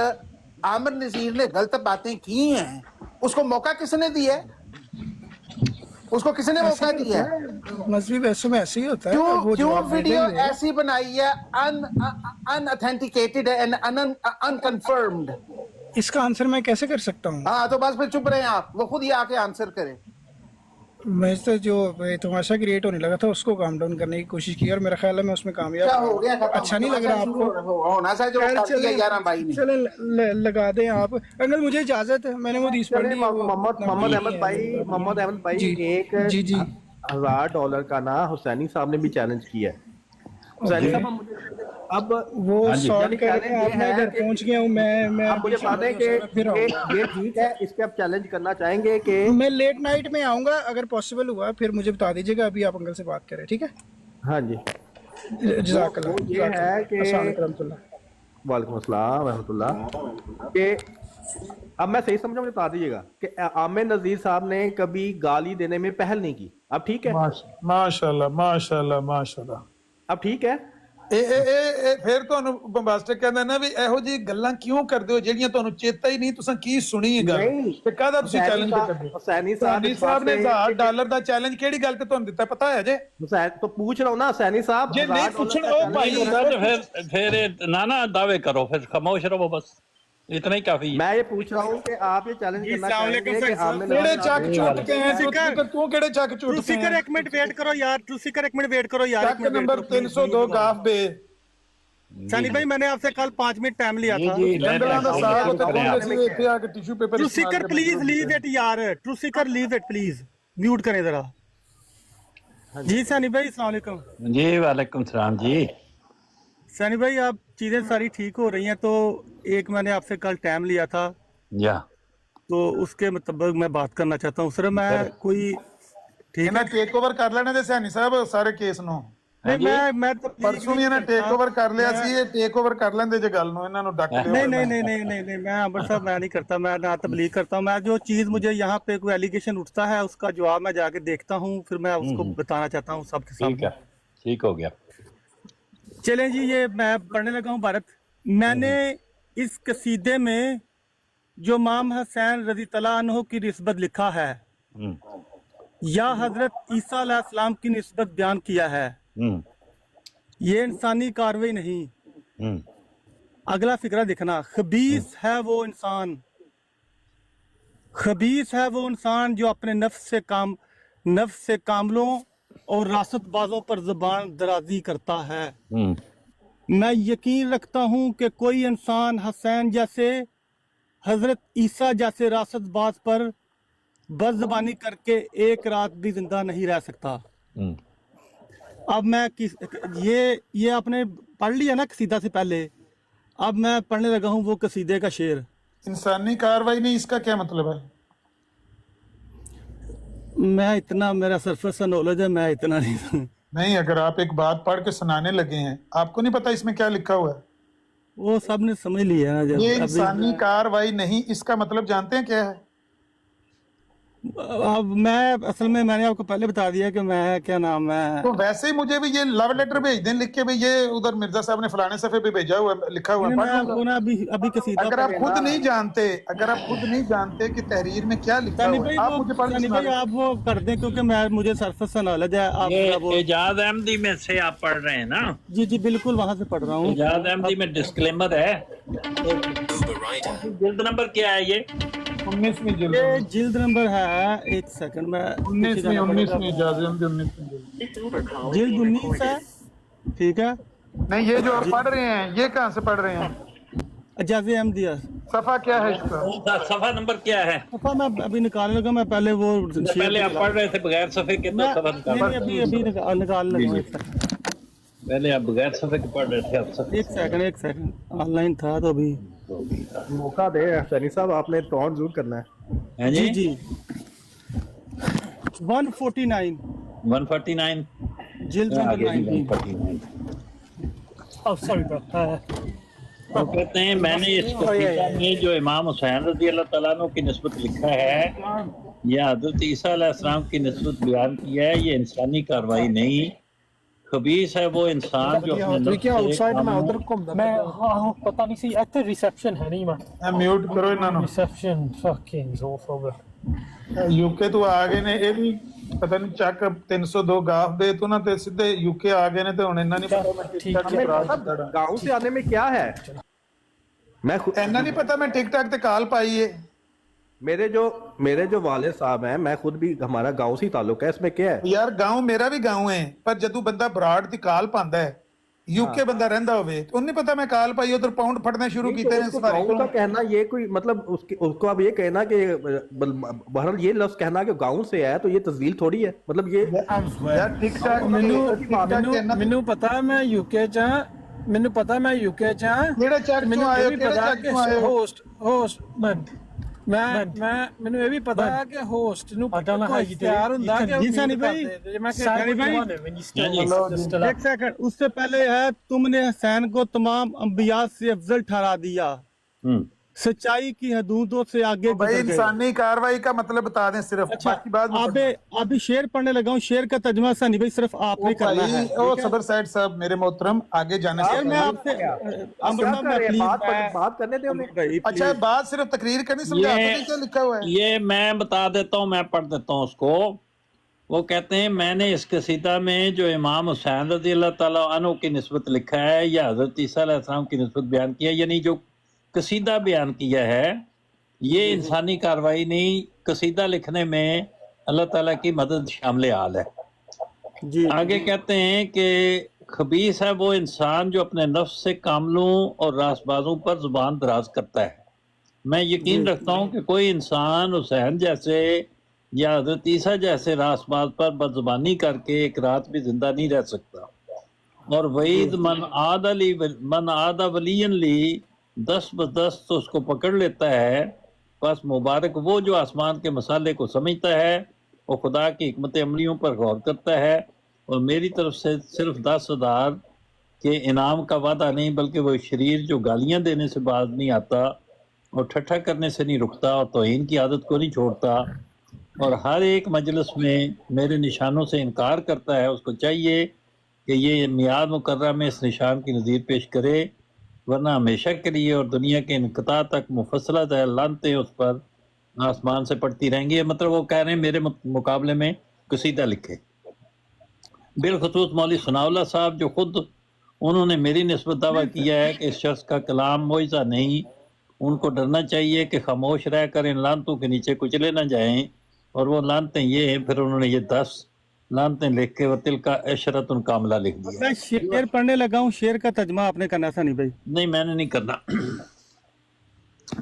आमिर नज़ीर ने गलत बातें की हैं, उसको मौका किसने दिया है? उसको किसने मौका दिया है? मजहबी बहसों में ऐसे ही होता है। क्यों वो क्यों जवाब वीडियो देंगे। ऐसी बनाई है अनऑथेंटिकेटेड एंड अनकन्फर्म्ड? इसका आंसर मैं कैसे कर सकता हूँ? हाँ तो बस फिर चुप रहे आप, वो खुद ही आके आंसर करे। मैं तो जो तमाशा क्रिएट होने लगा था उसको काम डाउन करने की कोशिश की और मेरा ख्याल है मैं उसमें कामयाब क्या हो गया? खत्म। अच्छा नहीं लग रहा आपको? होना चाहिए जो खैर, कर दिया 11 भाई ने। चले लगा दें आप। अंकल मुझे इजाजत है, मैंने वो हदीस पढ़ ली है, वो मोहम्मद इतना अहमद भाई, मोहम्मद अहमद भाई जी, एक जी, जी। $1000 का ना हुसैनी साहब ने भी चैलेंज किया है। हुसैनी साहब मुझे अब वो हाँ जी, सॉर्ट यानी कर रहे हैं, challenge आप ये मैं है घर कि पहुंच गया हूँ। मैं आप मुझे बता दें कि फिर आऊंगा। ये ठीक है, इस पे आप चैलेंज करना चाहेंगे कि मैं लेट नाइट में आऊंगा, अगर पॉसिबल हुआ फिर मुझे बता दीजिएगा। अभी आप अंकल से बात करें, ठीक है? हाँ जी जज़ाकल्लाह। वो ये है कि अस्सलाम वालेकुम रहमतुल्लाह। वालेकुम अस्सलाम रहमतुल्लाह। कि अब मैं सही समझा, मुझे बता दीजिएगा कि आमिर नज़ीर साहब ने कभी गाली देने में पहल नहीं की। अब ठीक है? माशाल्लाह माशाल्लाह माशाल्लाह। अब ठीक है? ਫਿਰ ਤੁਹਾਨੂੰ ਬੰਬਾਸਟਿਕ ਕਹਿੰਦਾ ਨਾ ਵੀ ਇਹੋ ਜਿਹੀ ਗੱਲਾਂ ਕਿਉਂ ਕਰਦੇ ਹੋ ਜਿਹੜੀਆਂ ਤੁਹਾਨੂੰ ਚੇਤਾ ਹੀ ਨਹੀਂ, ਤੁਸੀਂ ਕੀ ਸੁਣੀ ਹੈ ਗੱਲ ਤੇ ਕਾਹਦਾ ਤੁਸੀਂ ਚੈਲੰਜ ਕਰਦੇ ਹੋ? हुसैनी ਸਾਨੀ ਸਾਹਿਬ ਨੇ $1000 ਦਾ ਚੈਲੰਜ ਕਿਹੜੀ ਗੱਲ ਤੇ ਤੁਹਾਨੂੰ ਦਿੱਤਾ ਪਤਾ ਹੈ ਜੇ? हुसैन तो पूछ रहा हूँ ना हुसैनी साहब, ਜੇ ਨਹੀਂ ਪੁੱਛਣ ਉਹ ਭਾਈ फिर ना दावे करो, फिर खामोश रहो, बस इतना ही काफी है। मैं ये पूछ रहा हूँ कि आप ये चैलेंज करना चाहेंगे कि आमिर ਕਿਹੜੇ ਚੱਕ ਝੁੱਟ ਕੇ ਆਏ ਤੂੰ ਕਿਹੜੇ ਚੱਕ ਝੁੱਟ ਕੇ ਆਏ? एक मिनट वेट करो यार, एक मिनट वेट करो यार। ਚੱਕ ਨੰਬਰ 302 ਗਾਫ ਬੇ सानी भाई मैंने आपसे कल 5 मिनट टाइम लिया था। ਜੰਗਲਾਂ ਦਾ ਸਾਗ ਉੱਤੇ ਕੋਲ ਅਸੀਂ ਇੱਥੇ ਆ ਕੇ tissue paper true seeker please leave it यार, true seeker leave it please, mute करें जरा। जी सानी भाई अस्सलाम वालेकुम। जी वालेकुम सलाम जी। सानी भाई आप चीज़ें सारी ठीक हो रही हैं, तो एक मैंने आपसे कल टाइम लिया था, या तो उसके मुताबिक मैं बात करना चाहता हूँ सर। मैं कोई ठीक ਇਹਨਾਂ ਟੇਕ ਓਵਰ ਕਰ ਲੈਣੇ ਤੇ ਸੈਣੀ ਸਾਹਿਬ ਸਾਰੇ ਕੇਸ ਨੂੰ। नहीं, मैं तो ਪਰਸੋਂ ਵੀ ਇਹਨਾਂ ਟੇਕ ਓਵਰ ਕਰ ਲਿਆ ਸੀ, ਇਹ ਟੇਕ ਓਵਰ ਕਰ ਲੈਂਦੇ ਜੇ ਗੱਲ ਨੂੰ, ਇਹਨਾਂ ਨੂੰ ਡੱਕ ਦਿਓ। नहीं, मैं अमर साहब मैं नहीं करता, मैं ना तबलीग करता हूँ। मैं जो चीज़ मुझे यहाँ पे कोई एलिगेशन उठता है उसका जवाब मैं जाके देखता हूँ, फिर मैं उसको बताना चाहता हूँ सबके ठीक सामने। है, ठीक हो गया। चलें जी, ये मैं पढ़ने लगा हूँ भारत। मैंने इस कसीदे में जो इमाम हुसैन रज़ी तआला अन्हु की निस्बत लिखा है या हजरत ईसा अलैहिस्सलाम की निस्बत बयान किया है, ये इंसानी कार्रवाई नहीं। अगला फिक्रा देखना, खबीस है वो इंसान, खबीस है वो इंसान जो अपने नफ्स से कामलों और रासतबाजों पर ज़बान दराजी करता है। मैं यकीन रखता हूँ कि कोई इंसान हुसैन जैसे, हजरत ईसा जैसे रासतबाज पर बदज़बानी करके एक रात भी जिंदा नहीं रह सकता। अब मैं ये आपने पढ़ लिया ना कसीदा से पहले, अब मैं पढ़ने लगा हूँ वो कसीदे का शेर। इंसानी कार्रवाई नहीं, इसका क्या मतलब है? मैं इतना, मेरा सरफेस नॉलेज है, मैं इतना नहीं। अगर आप एक बात पढ़ के सुनाने लगे हैं, आपको नहीं पता इसमें क्या लिखा हुआ है? वो सब ने समझ लिया ना। जब ये इंसानी कार्रवाई नहीं, इसका मतलब जानते हैं क्या है? अब मैं असल में मैंने आपको पहले बता दिया कि मैं क्या नाम है। तो वैसे ही मुझे भी ये लव लेटर भेज दें लिख के, भाई ये उधर मिर्जा साहब ने फलाने सफे पे भेजा हुआ है, लिखा हुआ है, पढ़ लूंगा। अभी कसीदा अगर आप खुद नहीं जानते, कि तहरीर में क्या लिखा हुआ है, आप मुझे पढ़ के सुना दें। आप वो कर दें, क्योंकि मुझे सरफेस से नॉलेज है। आप एजाज अहमदी में से आप पढ़ रहे हैं ना? जी बिल्कुल वहाँ से पढ़ रहा हूँ। एजाज अहमदी में डिस्क्लेमर है। जिल्द नंबर क्या है ये? 19वीं जिल्द। ये जिल्द नंबर है, एक सेकंड में, 19वीं जिल्द 19 है, ठीक है। नहीं, ये जो आप पढ़ रहे हैं ये कहाँ से पढ़ रहे हैं? एजाज अहमदिया। सफा क्या है इसका? सफा नंबर क्या है? सफा मैं अभी निकालने लगा, मैं पहले वो पहले आप पढ़ रहे थे बगैर सफे के, तो सफा अभी निकाल लगा। पहले आप बगैर सफे के पढ़ रहे थे। अब एक सेकंड ऑनलाइन था तो अभी मौका दे सैनी साहब, आपने टॉन जरूर करना है। जी 149 जिल्द नंबर 19। सॉरी वो कहते हैं मैंने इस कसीदा में जो इमाम हुसैन रज़ी अल्लाह तआला अन्हु की निस्बत लिखा है या हज़रत ईसा अलैहिस्सलाम की निस्बत बयान किया है, ये इंसानी कार्रवाई नहीं, खबीस है वो इंसान जो मैं पता नहीं सी ਇੱਥੇ ਰਿਸੈਪਸ਼ਨ ਹੈ ਨਹੀਂ ਮੈਂ म्यूट करो ਇਹਨਾਂ ਨੂੰ। ਰਿਸੈਪਸ਼ਨ ਫਕਿੰਗ ਓਵਰ यूके तो आ गए ने, ये भी पता नहीं ਚੱਕ 302 गाफ दे तो ना, ते सीधे यूके आ गए ने, ते हुन ਇਹਨਾਂ नहीं पता गाँव से आने में क्या है? मैं ਇਹਨਾਂ नहीं पता मैं टिकटॉक ते कॉल पाई है। मेरे जो वाले साहब हैं, मैं खुद भी, हमारा गांव से ही ताल्लुक है, इसमें क्या है? यार गांव मेरा भी गांव है, पर जदू बंदा बराड़ दी काल पांदा है, यूके बंदा रहंदा होवे, तो उन्हें पता मैं काल पाई उधर पाउंड फटने शुरू कीते हैं। गाँव का कहना ये कोई मतलब उसको अब ये कहना कि बहरहाल ये लफ्ज कहना कि गांव से है, तो ये तस्दील थोड़ी है। मतलब ये यार टिकटॉक ਮੈਨੂੰ ਪਤਾ ਮੈਂ यूके ਚ ਹਾਂ, ਮੈਨੂੰ ਪਤਾ ਮੈਂ यूके ਚ ਹਾਂ, ਕਿਹੜੇ ਚੈਟ ਚੋਂ ਆਏ ਹੋ, ਕਿਹੜੇ ਚੈਟ ਚੋਂ ਆਏ ਹੋ? ਹੋਸਟ ਮੈਨੂੰ ਇਹ ਵੀ ਪਤਾ ਹੈ ਕਿ ਹੋਸਟ ਨੂੰ ਕੋਈ ਇਖਤਿਆਰ ਹੁੰਦਾ ਕਿ जी सनी भाई, सनी भाई, एक सेकंड, उससे पहले है तुमने हुसैन को तमाम अंबिया से अफजल ठहरा दिया, सच्चाई की हदूदों से आगे भाई गुजर गए। इंसानी कार्रवाई का मतलब बता दें सिर्फ, अच्छा, बाकी बात अभी शेर पढ़ने लगा हूँ, शेर का तर्जमा सनी भाई सिर्फ आपने करना है। ओ सदर साइड साहब मेरे मोहतरम, आगे जाने से शेर मैं आपसे बात करने दे उन्हें। अच्छा बात सिर्फ तकरीर करनी, समझा तो क्या लिखा हुआ है? ये मैं बता देता हूँ, मैं पढ़ देता हूँ उसको। वो कहते हैं मैंने इस कसीदा में जो इमाम हुसैन रज़ी अल्लाह ताला अन्हु की निस्बत लिखा है या हज़रत ईसा अलैहिस्सलाम की निस्बत बयान किया, यानी जो कसीदा बयान किया है ये इंसानी कार्रवाई नहीं, कसीदा लिखने में अल्लाह ताला की मदद शामिल हाल है। आगे कहते हैं कि खबीस है वो इंसान जो अपने नफ्स से कामलों और रासबाजों पर जुबान दराज करता है। मैं यकीन रखता हूँ कि कोई इंसान हुसैन जैसे या हज़रत ईसा जैसे रासबाज पर बदजुबानी करके एक रात भी जिंदा नहीं रह सकता। और वहीद मन आदा वलियन ली दस बदस तो उसको पकड़ लेता है। बस मुबारक वो जो आसमान के मसाले को समझता है और खुदा की हिकमत अमलियों पर गौर करता है, और मेरी तरफ से सिर्फ 10,000 के इनाम का वादा नहीं, बल्कि वो शरीर जो गालियां देने से बाज नहीं आता और ठट्ठा करने से नहीं रुकता और तौहीन की आदत को नहीं छोड़ता और हर एक मजलिस में मेरे निशानों से इनकार करता है, उसको चाहिए कि ये मियाद मुकर्रम में इस निशान की नज़ीर पेश करे, वरना हमेशा के लिए और दुनिया के इनकता तक मुफस्सलत लानतें उस पर आसमान से पड़ती रहेंगी। मतलब वो कह रहे हैं मेरे मुकाबले में कसीदा लिखे। बिलखसूस मौलवी सनाउल्लाह साहब जो खुद उन्होंने मेरी निस्बत दावा किया है कि इस शख्स का कलाम मोइज़ा नहीं, उनको डरना चाहिए कि खामोश रह कर इन लानतों के नीचे कुचले ना जाएं। और वो लानतें ये हैं, फिर उन्होंने ये 10 लानतें लिख के वतिल का अशरतुन कामला लिख दिया। मैं शेर पढ़ने लगा हूँ, शेर का तर्जमा आपने करना सनी भाई। नहीं मैंने नहीं करना,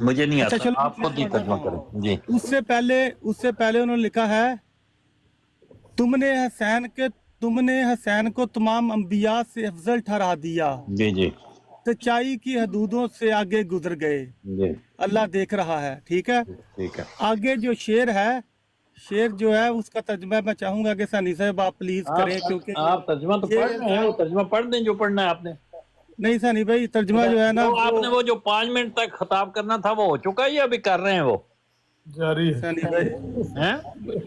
मुझे नहीं आता, चलो, आप खुद ही तर्जमा करें जी। उससे पहले उन्होंने लिखा है तुमने हसैन को तमाम अंबिया से अफजल ठहरा दिया, जी जी, सच्चाई की हदूदों से आगे गुजर गए, जी अल्लाह देख रहा है। ठीक है, ठीक है। आगे जो शेर है, शेर जो है उसका तर्जमा मैं चाहूंगा कि सनी साहब आप प्लीज करें, क्योंकि आप तर्जमा तो पढ़ रहे हैं, वो तर्जमा पढ़ दें जो पढ़ना है आपने। नहीं सनी भाई, तर्जमा जो है ना तो आपने वो जो 5 मिनट तक खिताब करना था वो हो चुका है या अभी कर रहे हैं वो जारी है?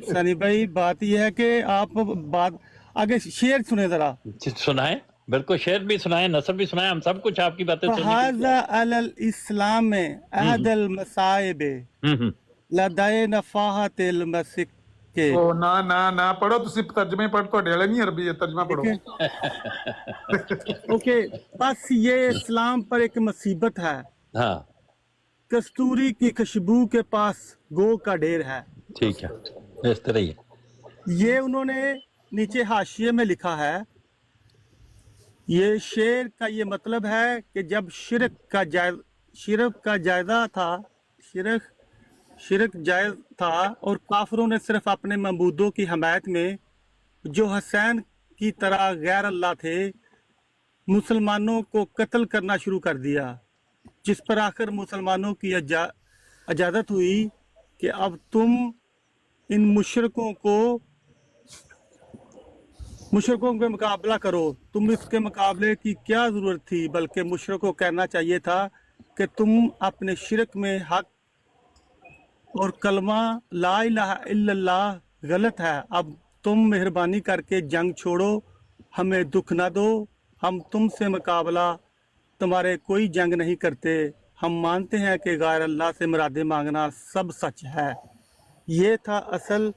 सनी भाई बात यह है कि आप बात आगे शेर सुने जरा, सुनाए, बिल्कुल शेर भी सुनाए, नसर भी सुनाए, हम सब कुछ आपकी बातें हाज़ा अलल इस्लाम में अहदल मसाइब लदाए नफाहतिल मसिक के। ओ ना ना ना पढ़ो, तुसी तर्जमे पढ़, तो डेले नहीं अरबी है, तर्जमा पढ़ो। ओके, बस ये इस्लाम पर एक मुसीबत है, हाँ कस्तूरी की खुशबू के पास गो का ढेर है। ठीक है, इस तरह ही ये उन्होंने नीचे हाशिए में लिखा है। ये शेर का ये मतलब है कि जब शिरक का जायजा था, शिरक जायज था और काफिरों ने सिर्फ अपने मबूदों की हमायत में जो हसैन की तरह गैर अल्लाह थे मुसलमानों को कत्ल करना शुरू कर दिया, जिस पर आखिर मुसलमानों की इजाज़त हुई कि अब तुम इन मुशरकों के मुकाबला करो। तुम इसके मुकाबले की क्या ज़रूरत थी, बल्कि मुशरकों को कहना चाहिए था कि तुम अपने शिरक में हक और कलमा ला इलाहा इल्लल्लाह गलत है। अब तुम मेहरबानी करके जंग छोड़ो, हमें दुख ना दो, हम तुमसे मुकाबला तुम्हारे कोई जंग नहीं करते। हम मानते हैं कि गैर अल्लाह से मुरादे मांगना सब सच है। ये था असल।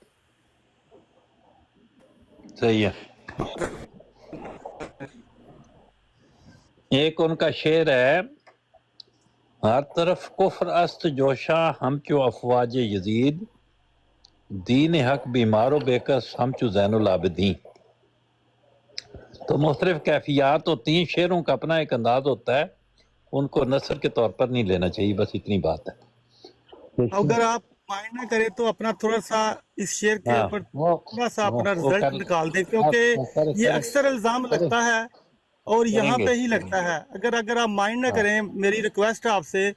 सही है। एक उनका शेर है, हर तरफ कुफ्र अस्त जोशा हम चो अफवाज यजीद, दीन हक बीमारो बेकस हम चो ज़ैनुल आबिदीन। तो मुख्तलिफ कैफियत होती हैं, शेरों का अपना एक अंदाज होता है, उनको नसर के तौर पर नहीं लेना चाहिए, बस इतनी बात है। अगर आप माइंड ना करें तो अपना थोड़ा सा इस शेर के ऊपर थोड़ा सा अपना रिजल्ट निकाल दें, क्योंकि ये अक्सर इल्जाम लगता है और यहाँ पे ही लगता है। अगर आप माइंड ना करें, मेरी रिक्वेस्ट है आपसे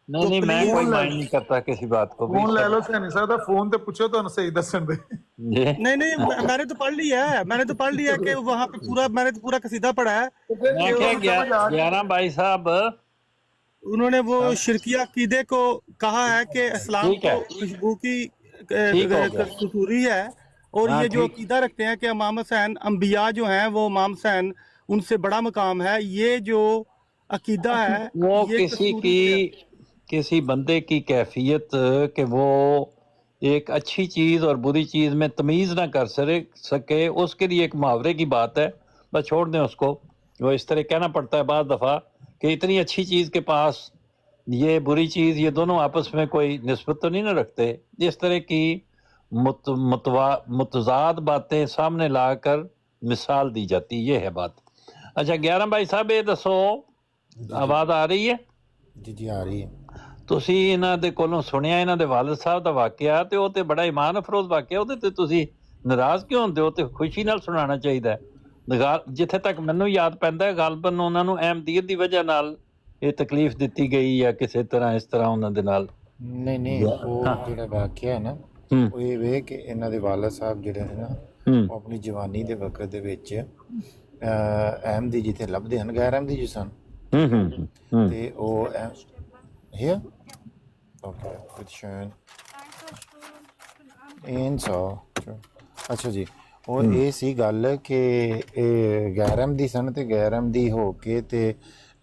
نہیں نہیں میں کوئی مائنڈ نہیں کرتا کسی بات کو بھی فون لے لو سہنی صاحب دا فون تے پوچھو تو صحیح دسن دے جی نہیں میں نے تو پڑھ لیا ہے، میں نے تو پڑھ لیا کہ وہاں پہ پورا میں نے تو پورا قصیدہ پڑھا ہے. میں کیا 11 بھائی صاحب انہوں نے وہ شرکیہ عقیدے کو کہا ہے کہ اسلام ٹھیک ہے، کو خوشبو کی ٹھیک ہو گیا. کسوری ہے، اور ہاں یہ جو ٹھیک، عقیدہ رکھتے ہیں کہ امام حسین انبیاء جو ہیں وہ امام حسین ان سے بڑا مقام ہے، یہ جو عقیدہ ہے وہ یہ کسی کسوری سے ہے. کی کسی بندے کی کیفیت کہ وہ ایک اچھی چیز اور بری چیز میں تمیز نہ کر سکے، اس کے لیے ایک محاورے کی بات ہے، بس چھوڑ دیں اس کو. وہ اس طرح کہنا پڑتا ہے بعض دفعہ کہ اتنی اچھی چیز کے پاس یہ بری چیز، یہ دونوں آپس میں کوئی نسبت تو نہیں نہ رکھتے. اس طرح کی متضاد باتیں سامنے لا کر مثال دی جاتی، یہ ہے بات. اچھا 11 بھائی صاحب یہ دسو آواز آ رہی ہے؟ جی آ رہی ہے. ਤੁਸੀਂ ਇਹਨਾਂ ਦੇ ਕੋਲੋਂ ਸੁਣਿਆ ਇਹਨਾਂ ਦੇ ਵਾਲਿਦ ਸਾਹਿਬ ਦਾ ਵਾਕਿਆ, ਤੇ ਉਹ ਤੇ ਬੜਾ ਇਮਾਨ ਅਫਰੋਜ਼ ਵਾਕਿਆ, ਉਹਦੇ ਤੇ ਤੁਸੀਂ ਨਾਰਾਜ਼ ਕਿਉਂ ਹੁੰਦੇ ਹੋ? ਤੇ ਖੁਸ਼ੀ ਨਾਲ ਸੁਣਾਉਣਾ ਚਾਹੀਦਾ ਹੈ. ਜਿੱਥੇ ਤੱਕ ਮੈਨੂੰ ਯਾਦ ਪੈਂਦਾ ਹੈ ਗਾਲਬਨ ਉਹਨਾਂ ਨੂੰ ਅਹਿਮਦੀਅਤ ਦੀ ਵਜ੍ਹਾ ਨਾਲ ਇਹ ਤਕਲੀਫ ਦਿੱਤੀ ਗਈ ਜਾਂ ਕਿਸੇ ਤਰ੍ਹਾਂ ਇਸ ਤਰ੍ਹਾਂ ਉਹਨਾਂ ਦੇ ਨਾਲ. ਨਹੀਂ ਉਹ ਜਿਹੜਾ ਵਾਕਿਆ ਹੈ ਨਾ ਉਹ ਇਹ ਵੇ ਕਿ ਇਹਨਾਂ ਦੇ ਵਾਲਿਦ ਸਾਹਿਬ ਜਿਹੜੇ ਨੇ ਨਾ ਉਹ ਆਪਣੀ ਜਵਾਨੀ ਦੇ ਵਕਤ ਦੇ ਵਿੱਚ ਅਹਿਮਦੀ ਜਿੱਥੇ ਲੱਭਦੇ ਹਨ, ਗੈਰ ਅਹਿਮਦੀ ਜੀ ਸਨ, ਤੇ ਉਹ Hier? Okay, bitte schön. ਅੱਛਾ ਜੀ, ਔਰ ਇਹ ਸੀ ਗੱਲ ਕਿ ਇਹ ਗੈਰ ਅਹਿਮਦੀ ਸਨ ਤੇ ਗੈਰ ਅਹਿਮਦੀ ਹੋ ਕੇ ਤੇ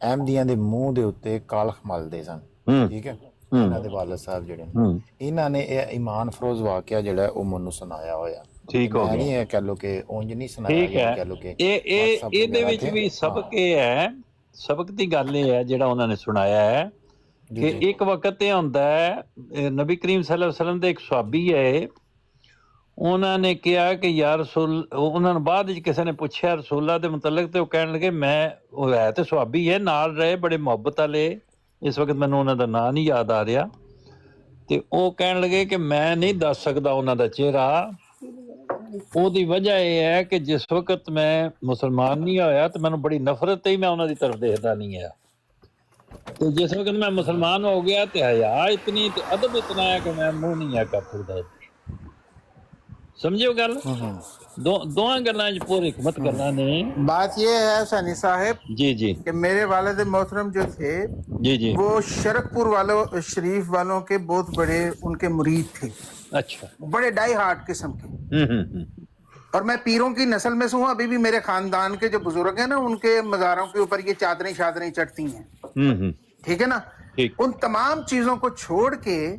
ਅਹਿਮਦੀਆਂ ਦੇ ਮੂੰਹ ਦੇ ਉੱਤੇ ਕਾਲਖ ਮਲਦੇ ਸਨ. ਠੀਕ ਹੈ, ਇਹਨਾਂ ਦੇ ਵਾਲਿਦ ਸਾਹਿਬ ਜਿਹੜੇ ਨੇ ਇਹਨਾਂ ਨੇ ਇਹ ਇਮਾਨ ਫਰੋਜ਼ ਵਾਕਿਆ ਜਿਹੜਾ ਉਹ ਮੈਨੂੰ ਸੁਣਾਇਆ ਹੋਇਆ. ਠੀਕ ਹੋ ਗਿਆ, ਨਹੀਂ ਇਹ ਕਹਿ ਲੋ ਕਿ ਉਂਝ ਨਹੀਂ ਸੁਣਾਇਆ, ਠੀਕ ਹੈ. ਕਹਿ ਲੋ ਕਿ ਇਹਦੇ ਵਿੱਚ ਵੀ ਸਬਕ ਇਹ ਹੈ, ਸਬਕ ਦੀ ਗੱਲ ਇਹ ਹੈ ਜਿਹੜਾ ਉਹਨਾਂ ਨੇ ਸੁਣਾਇਆ ਹੈ ਕਿ ਇੱਕ ਵਕਤ ਇਹ ਹੁੰਦਾ ਹੈ ਨਬੀ ਕਰੀਮ ਸੱਲੱਲਾਹੁ ਅਲੈਹਿ ਵਸੱਲਮ ਦੇ ਇੱਕ ਸੁਹਾਬੀ ਹੈ, ਉਹਨਾਂ ਨੇ ਕਿਹਾ ਕਿ ਯਾ ਰਸੂਲ, ਉਹਨਾਂ ਨੂੰ ਬਾਅਦ ਵਿੱਚ ਕਿਸੇ ਨੇ ਪੁੱਛਿਆ ਰਸੂਲullah ਦੇ ਮੁਤਲਕ, ਤੇ ਉਹ ਕਹਿਣ ਲੱਗੇ ਮੈਂ, ਉਹ ਹੈ ਤੇ ਸੁਹਾਬੀ ਹੈ, ਨਾਲ ਰਹੇ ਬੜੇ ਮੁਹੱਬਤ ਵਾਲੇ, ਇਸ ਵਕਤ ਮੈਨੂੰ ਉਹਨਾਂ ਦਾ ਨਾਂ ਨਹੀਂ ਯਾਦ ਆ ਰਿਹਾ, ਤੇ ਉਹ ਕਹਿਣ ਲੱਗੇ ਕਿ ਮੈਂ ਨਹੀਂ ਦੱਸ ਸਕਦਾ ਉਹਨਾਂ ਦਾ ਚਿਹਰਾ. ਉਹਦੀ ਵਜ੍ਹਾ ਇਹ ਹੈ ਕਿ ਜਿਸ ਵਕਤ ਮੈਂ ਮੁਸਲਮਾਨ ਨਹੀਂ ਹੋਇਆ ਤੇ ਮੈਨੂੰ ਬੜੀ ਨਫ਼ਰਤ ਹੀ ਮੈਂ ਉਹਨਾਂ ਦੀ ਤਰਫ ਦੇਖਦਾ ਨਹੀਂ ਆ, ਤੇ ਜਿਸ ਵਕਤ ਮੈਂ ਮੁਸਲਮਾਨ ਹੋ ਗਿਆ ਤੇ ਹਯਾ ਇਤਨੀ ਤੇ ਅਦਬ ਇਤਨਾ ਹੈ ਕਿ ਮੈਂ ਮੂੰਹ ਨਹੀਂ ਆ ਕਰ ਸਕਦਾ. ਸਮਝਿਓ ਗੱਲ, ਦੋਹਾਂ ਗੱਲਾਂ 'ਚ ਪੂਰੀ हिकमत करना ने. बात ये है सैनी साहब जी जी कि मेरे वालिद मोहतरम जो थे जी जी वो शरकपुर वालों शरीफ वालों के बहुत बड़े उनके मुरीद थे. अच्छा, बड़े डाई हार्ट किस्म के. और मैं पीरों की नस्ल में से हूँ. अभी भी मेरे खानदान के जो बुजुर्ग हैं ना, उनके मज़ारों के ऊपर ये चादरें शादरें चढ़ती हैं. ठीक है ना. उन तमाम चीजों को छोड़ के,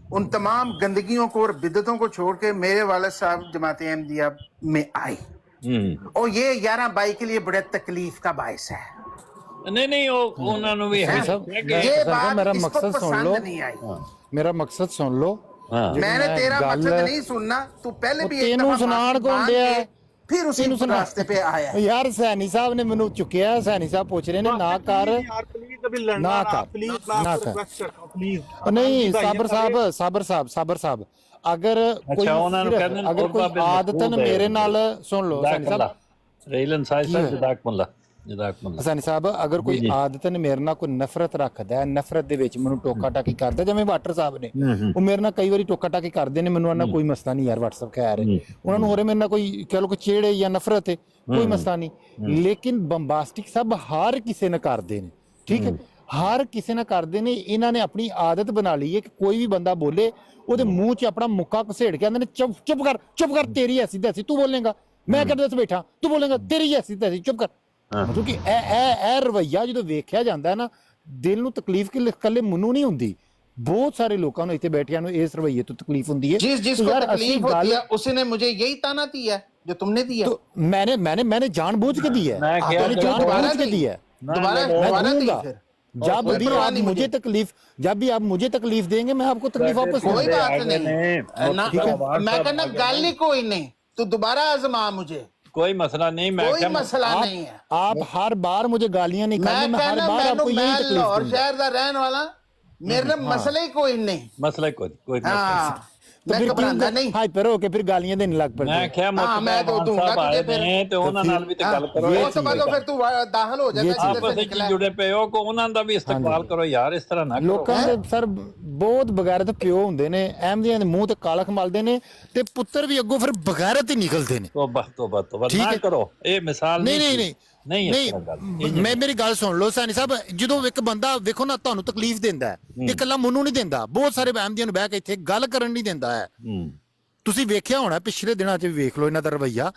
उन तमाम गंदगियों को और बिदतों को छोड़ के मेरे वालिद साहब जमात अहमदिया में आए, और ये 11 बाई के लिए बड़े तकलीफ का बायस है. नहीं नहीं ਉਹਨਾਂ ਨੂੰ ਵੀ ਹੈ ये बात मेरा इसको मकसद सुन पसंद लो, नहीं आई. मेरा मकसद सुन लो. मैंने तेरा मकसद नहीं सुनना, तू पहले भी एक तेनू दफा सुनान माफी कौन मांग दिया के है? फिर उसी रास्ते पे आया है. ਯਾਰ ਸੈਣੀ ਸਾਹਿਬ ਨੇ ਮੈਨੂੰ ਚੁੱਕਿਆ, ਸੈਣੀ ਸਾਹਿਬ ਪੁੱਛ ਰਹੇ ਨੇ ਨਾ ਕਰ, यार प्लीज अभी लड़ना ना ना, कर, प्लीज ना मैं कर. रिक्वेस्ट करता हूं प्लीज. ਨਹੀਂ ਸਾਬਰ ਸਾਹਿਬ ਅਗਰ ਕੋਈ ਉਹਨਾਂ ਨੂੰ ਕਹਿੰਦੇ ਨੇ ਅਗਰ ਕੋਈ ਆਦਤਨ ਮੇਰੇ ਨਾਲ ਸੁਣ ਲਓ ਸੈਣੀ ਸਾਹਿਬ, ਰੇਲਨ ਸਾਹਿਬ ਜਜ਼ਾਕਮੁੱਲਾ ਹਸਨ ਸਾਹਿਬ, ਅਗਰ ਕੋਈ ਆਦਤਨ ਮੇਰੇ ਨਾਲ ਕੋਈ ਨਫ਼ਰਤ ਰੱਖਦਾ ਹੈ, ਨਫ਼ਰਤ ਦੇ ਵਿੱਚ ਮੈਨੂੰ ਟੋਕਾ ਟਾਕੀ ਕਰਦਾ, ਜਿਵੇਂ ਵਾਟਰ ਸਾਹਿਬ ਨੇ ਉਹ ਮੇਰੇ ਨਾਲ ਕਈ ਵਾਰੀ ਟੋਕਾ ਟਾਕੀ ਕਰਦੇ ਨੇ, ਮੈਨੂੰ ਉਹਨਾਂ ਕੋਈ ਮਸਲਾ ਨਹੀਂ ਯਾਰ, WhatsApp ਖੈਰ ਉਹਨਾਂ ਨੂੰ ਹੋ ਰਿਹਾ ਮੇਰੇ ਨਾਲ ਕੋਈ ਕਹਿ ਲੋ ਕੋਈ ਚਿਹੜੇ ਜਾਂ ਨਫ਼ਰਤ ਹੈ, ਕੋਈ ਮਸਲਾ ਨਹੀਂ. ਲੇਕਿਨ ਬੰਬਾਸਟਿਕ ਸਭ ਹਰ ਕਿਸੇ ਨੇ ਕਰਦੇ ਨੇ, ਠੀਕ ਹੈ, ਹਰ ਕਿਸੇ ਨੇ ਕਰਦੇ ਨੇ. ਇਹਨਾਂ ਨੇ ਆਪਣੀ ਆਦਤ ਬਣਾ ਲਈ ਹੈ ਕਿ ਕੋਈ ਵੀ ਬੰਦਾ ਬੋਲੇ ਉਹਦੇ ਮੂੰਹ 'ਚ ਆਪਣਾ ਮੁੱਕਾ ਘਸੇੜ ਕੇ ਆਂਦੇ ਨੇ ਚੁੱਪ ਕਰ ਤੇਰੀ ਐਸੀ ਤੈਸੀ, ਤੂੰ ਬੋਲੇਗਾ ਮੈਂ ਕਹਿੰਦਾ ਬੈਠਾ, ਤੂੰ ਬੋਲੇਗਾ ਤੇਰੀ ਐਸੀ ਤੈਸੀ, ਚੁੱਪ ਕਰ. ਕਿਉਂਕਿ ਇਹ ਰਵੱਈਆ ਜਦੋਂ ਵੇਖਿਆ ਜਾਂਦਾ ਹੈ ਨਾ, ਦਿਲ ਨੂੰ ਤਕਲੀਫ ਇਕੱਲੇ ਮੈਨੂੰ ਨਹੀਂ ਹੁੰਦੀ, बहुत सारे लोगों ने इतने बैठिया इस रवैये तो तकलीफ होती है. जिसको तकलीफ होती है उसने मुझे यही ताना दिया जो तुमने दिया. तो मैंने जानबूझ के दिया है, दोबारा दी फिर. जब भी आप मुझे तकलीफ देंगे मैं आपको तकलीफ वापस. कोई बात नहीं, मैं कहना गल ही कोई नहीं, तू दोबारा आजमा मुझे, कोई मसला नहीं. मैं कोई मसला नहीं है. आप हर बार मुझे गालियां नहीं करनी, मैं हर बार आपको यही तकलीफ दूंगा. और शहर का रहने वाला मेरे मसले ही कोई नहीं, मसला कोई तो फिर घबरांदा नहीं हाइपर होके फिर गालियां देने लग पड़ते मैं हैं। क्या हाँ, मैं तो दूंगा तुझे फिर। ਤੇ ਉਹਨਾਂ ਨਾਲ ਵੀ ਤੇ ਗੱਲ ਕਰੋ ਉਸ ਤੋਂ ਬਾਅਦ ਫਿਰ ਤੂੰ ਦਾਖਲ ਹੋ ਜਾਂਦਾ ਆਪਸ ਜਿੱਧਰ ਵਿੱਚ ਨਿਕਲਿਆ ਜੁੜੇ ਪਏ ਹੋ ਕੋ ਉਹਨਾਂ ਦਾ ਵੀ ਇਸਤਕਬਾਲ ਕਰੋ ਯਾਰ ਇਸ ਤਰ੍ਹਾਂ ਨਾ ਕਰੋ ਲੋਕਾਂ ਦੇ ਸਰ ਬਹੁਤ ਬਗੈਰਤ ਪਿਓ ਹੁੰਦੇ ਨੇ, ਅਹਿਮਦੀਆਂ ਦੇ ਮੂੰਹ ਤੇ ਕਾਲਖ ਮਲਦੇ ਨੇ ਤੇ ਪੁੱਤਰ ਵੀ ਅੱਗੋਂ ਫਿਰ ਬਗੈਰਤ ਹੀ ਨਿਕਲਦੇ ਨੇ। ਤੋਬਾ ਠੀਕ ਨਾ ਹੈ। ਕਰੋ ਇਹ ਮਿਸਾਲ ਨਹੀਂ ਨਹੀਂ ਨਹੀਂ ਨਹੀਂ ਇਸ ਤਰ੍ਹਾਂ ਗੱਲ ਨਹੀਂ, ਮੈਂ ਮੇਰੀ ਗੱਲ ਸੁਣ ਲਓ ਸੈਣੀ ਸਾਹਿਬ, ਜਦੋਂ ਇੱਕ ਬੰਦਾ ਵੇਖੋ ਨਾ ਤੁਹਾਨੂੰ ਤਕਲੀਫ ਦਿੰਦਾ ਹੈ, ਇਹ ਇਕੱਲਾ ਮੈਨੂੰ ਨਹੀਂ ਦਿੰਦਾ, ਬਹੁਤ ਸਾਰੇ ਅਹਿਮਦੀਆਂ ਨੂੰ ਬਹਿ ਕੇ ਇੱਥੇ ਗੱਲ ਕਰਨ ਨਹੀਂ ਦਿੰਦਾ ਹੈ। ਤੁਸੀਂ ਵੇਖਿਆ ਹੋਣਾ ਪਿਛਲੇ ਦਿਨਾਂ 'ਚ ਵੀ ਵੇਖ ਲਓ ਇਹਨਾਂ ਦਾ ਰਵੱਈਆ।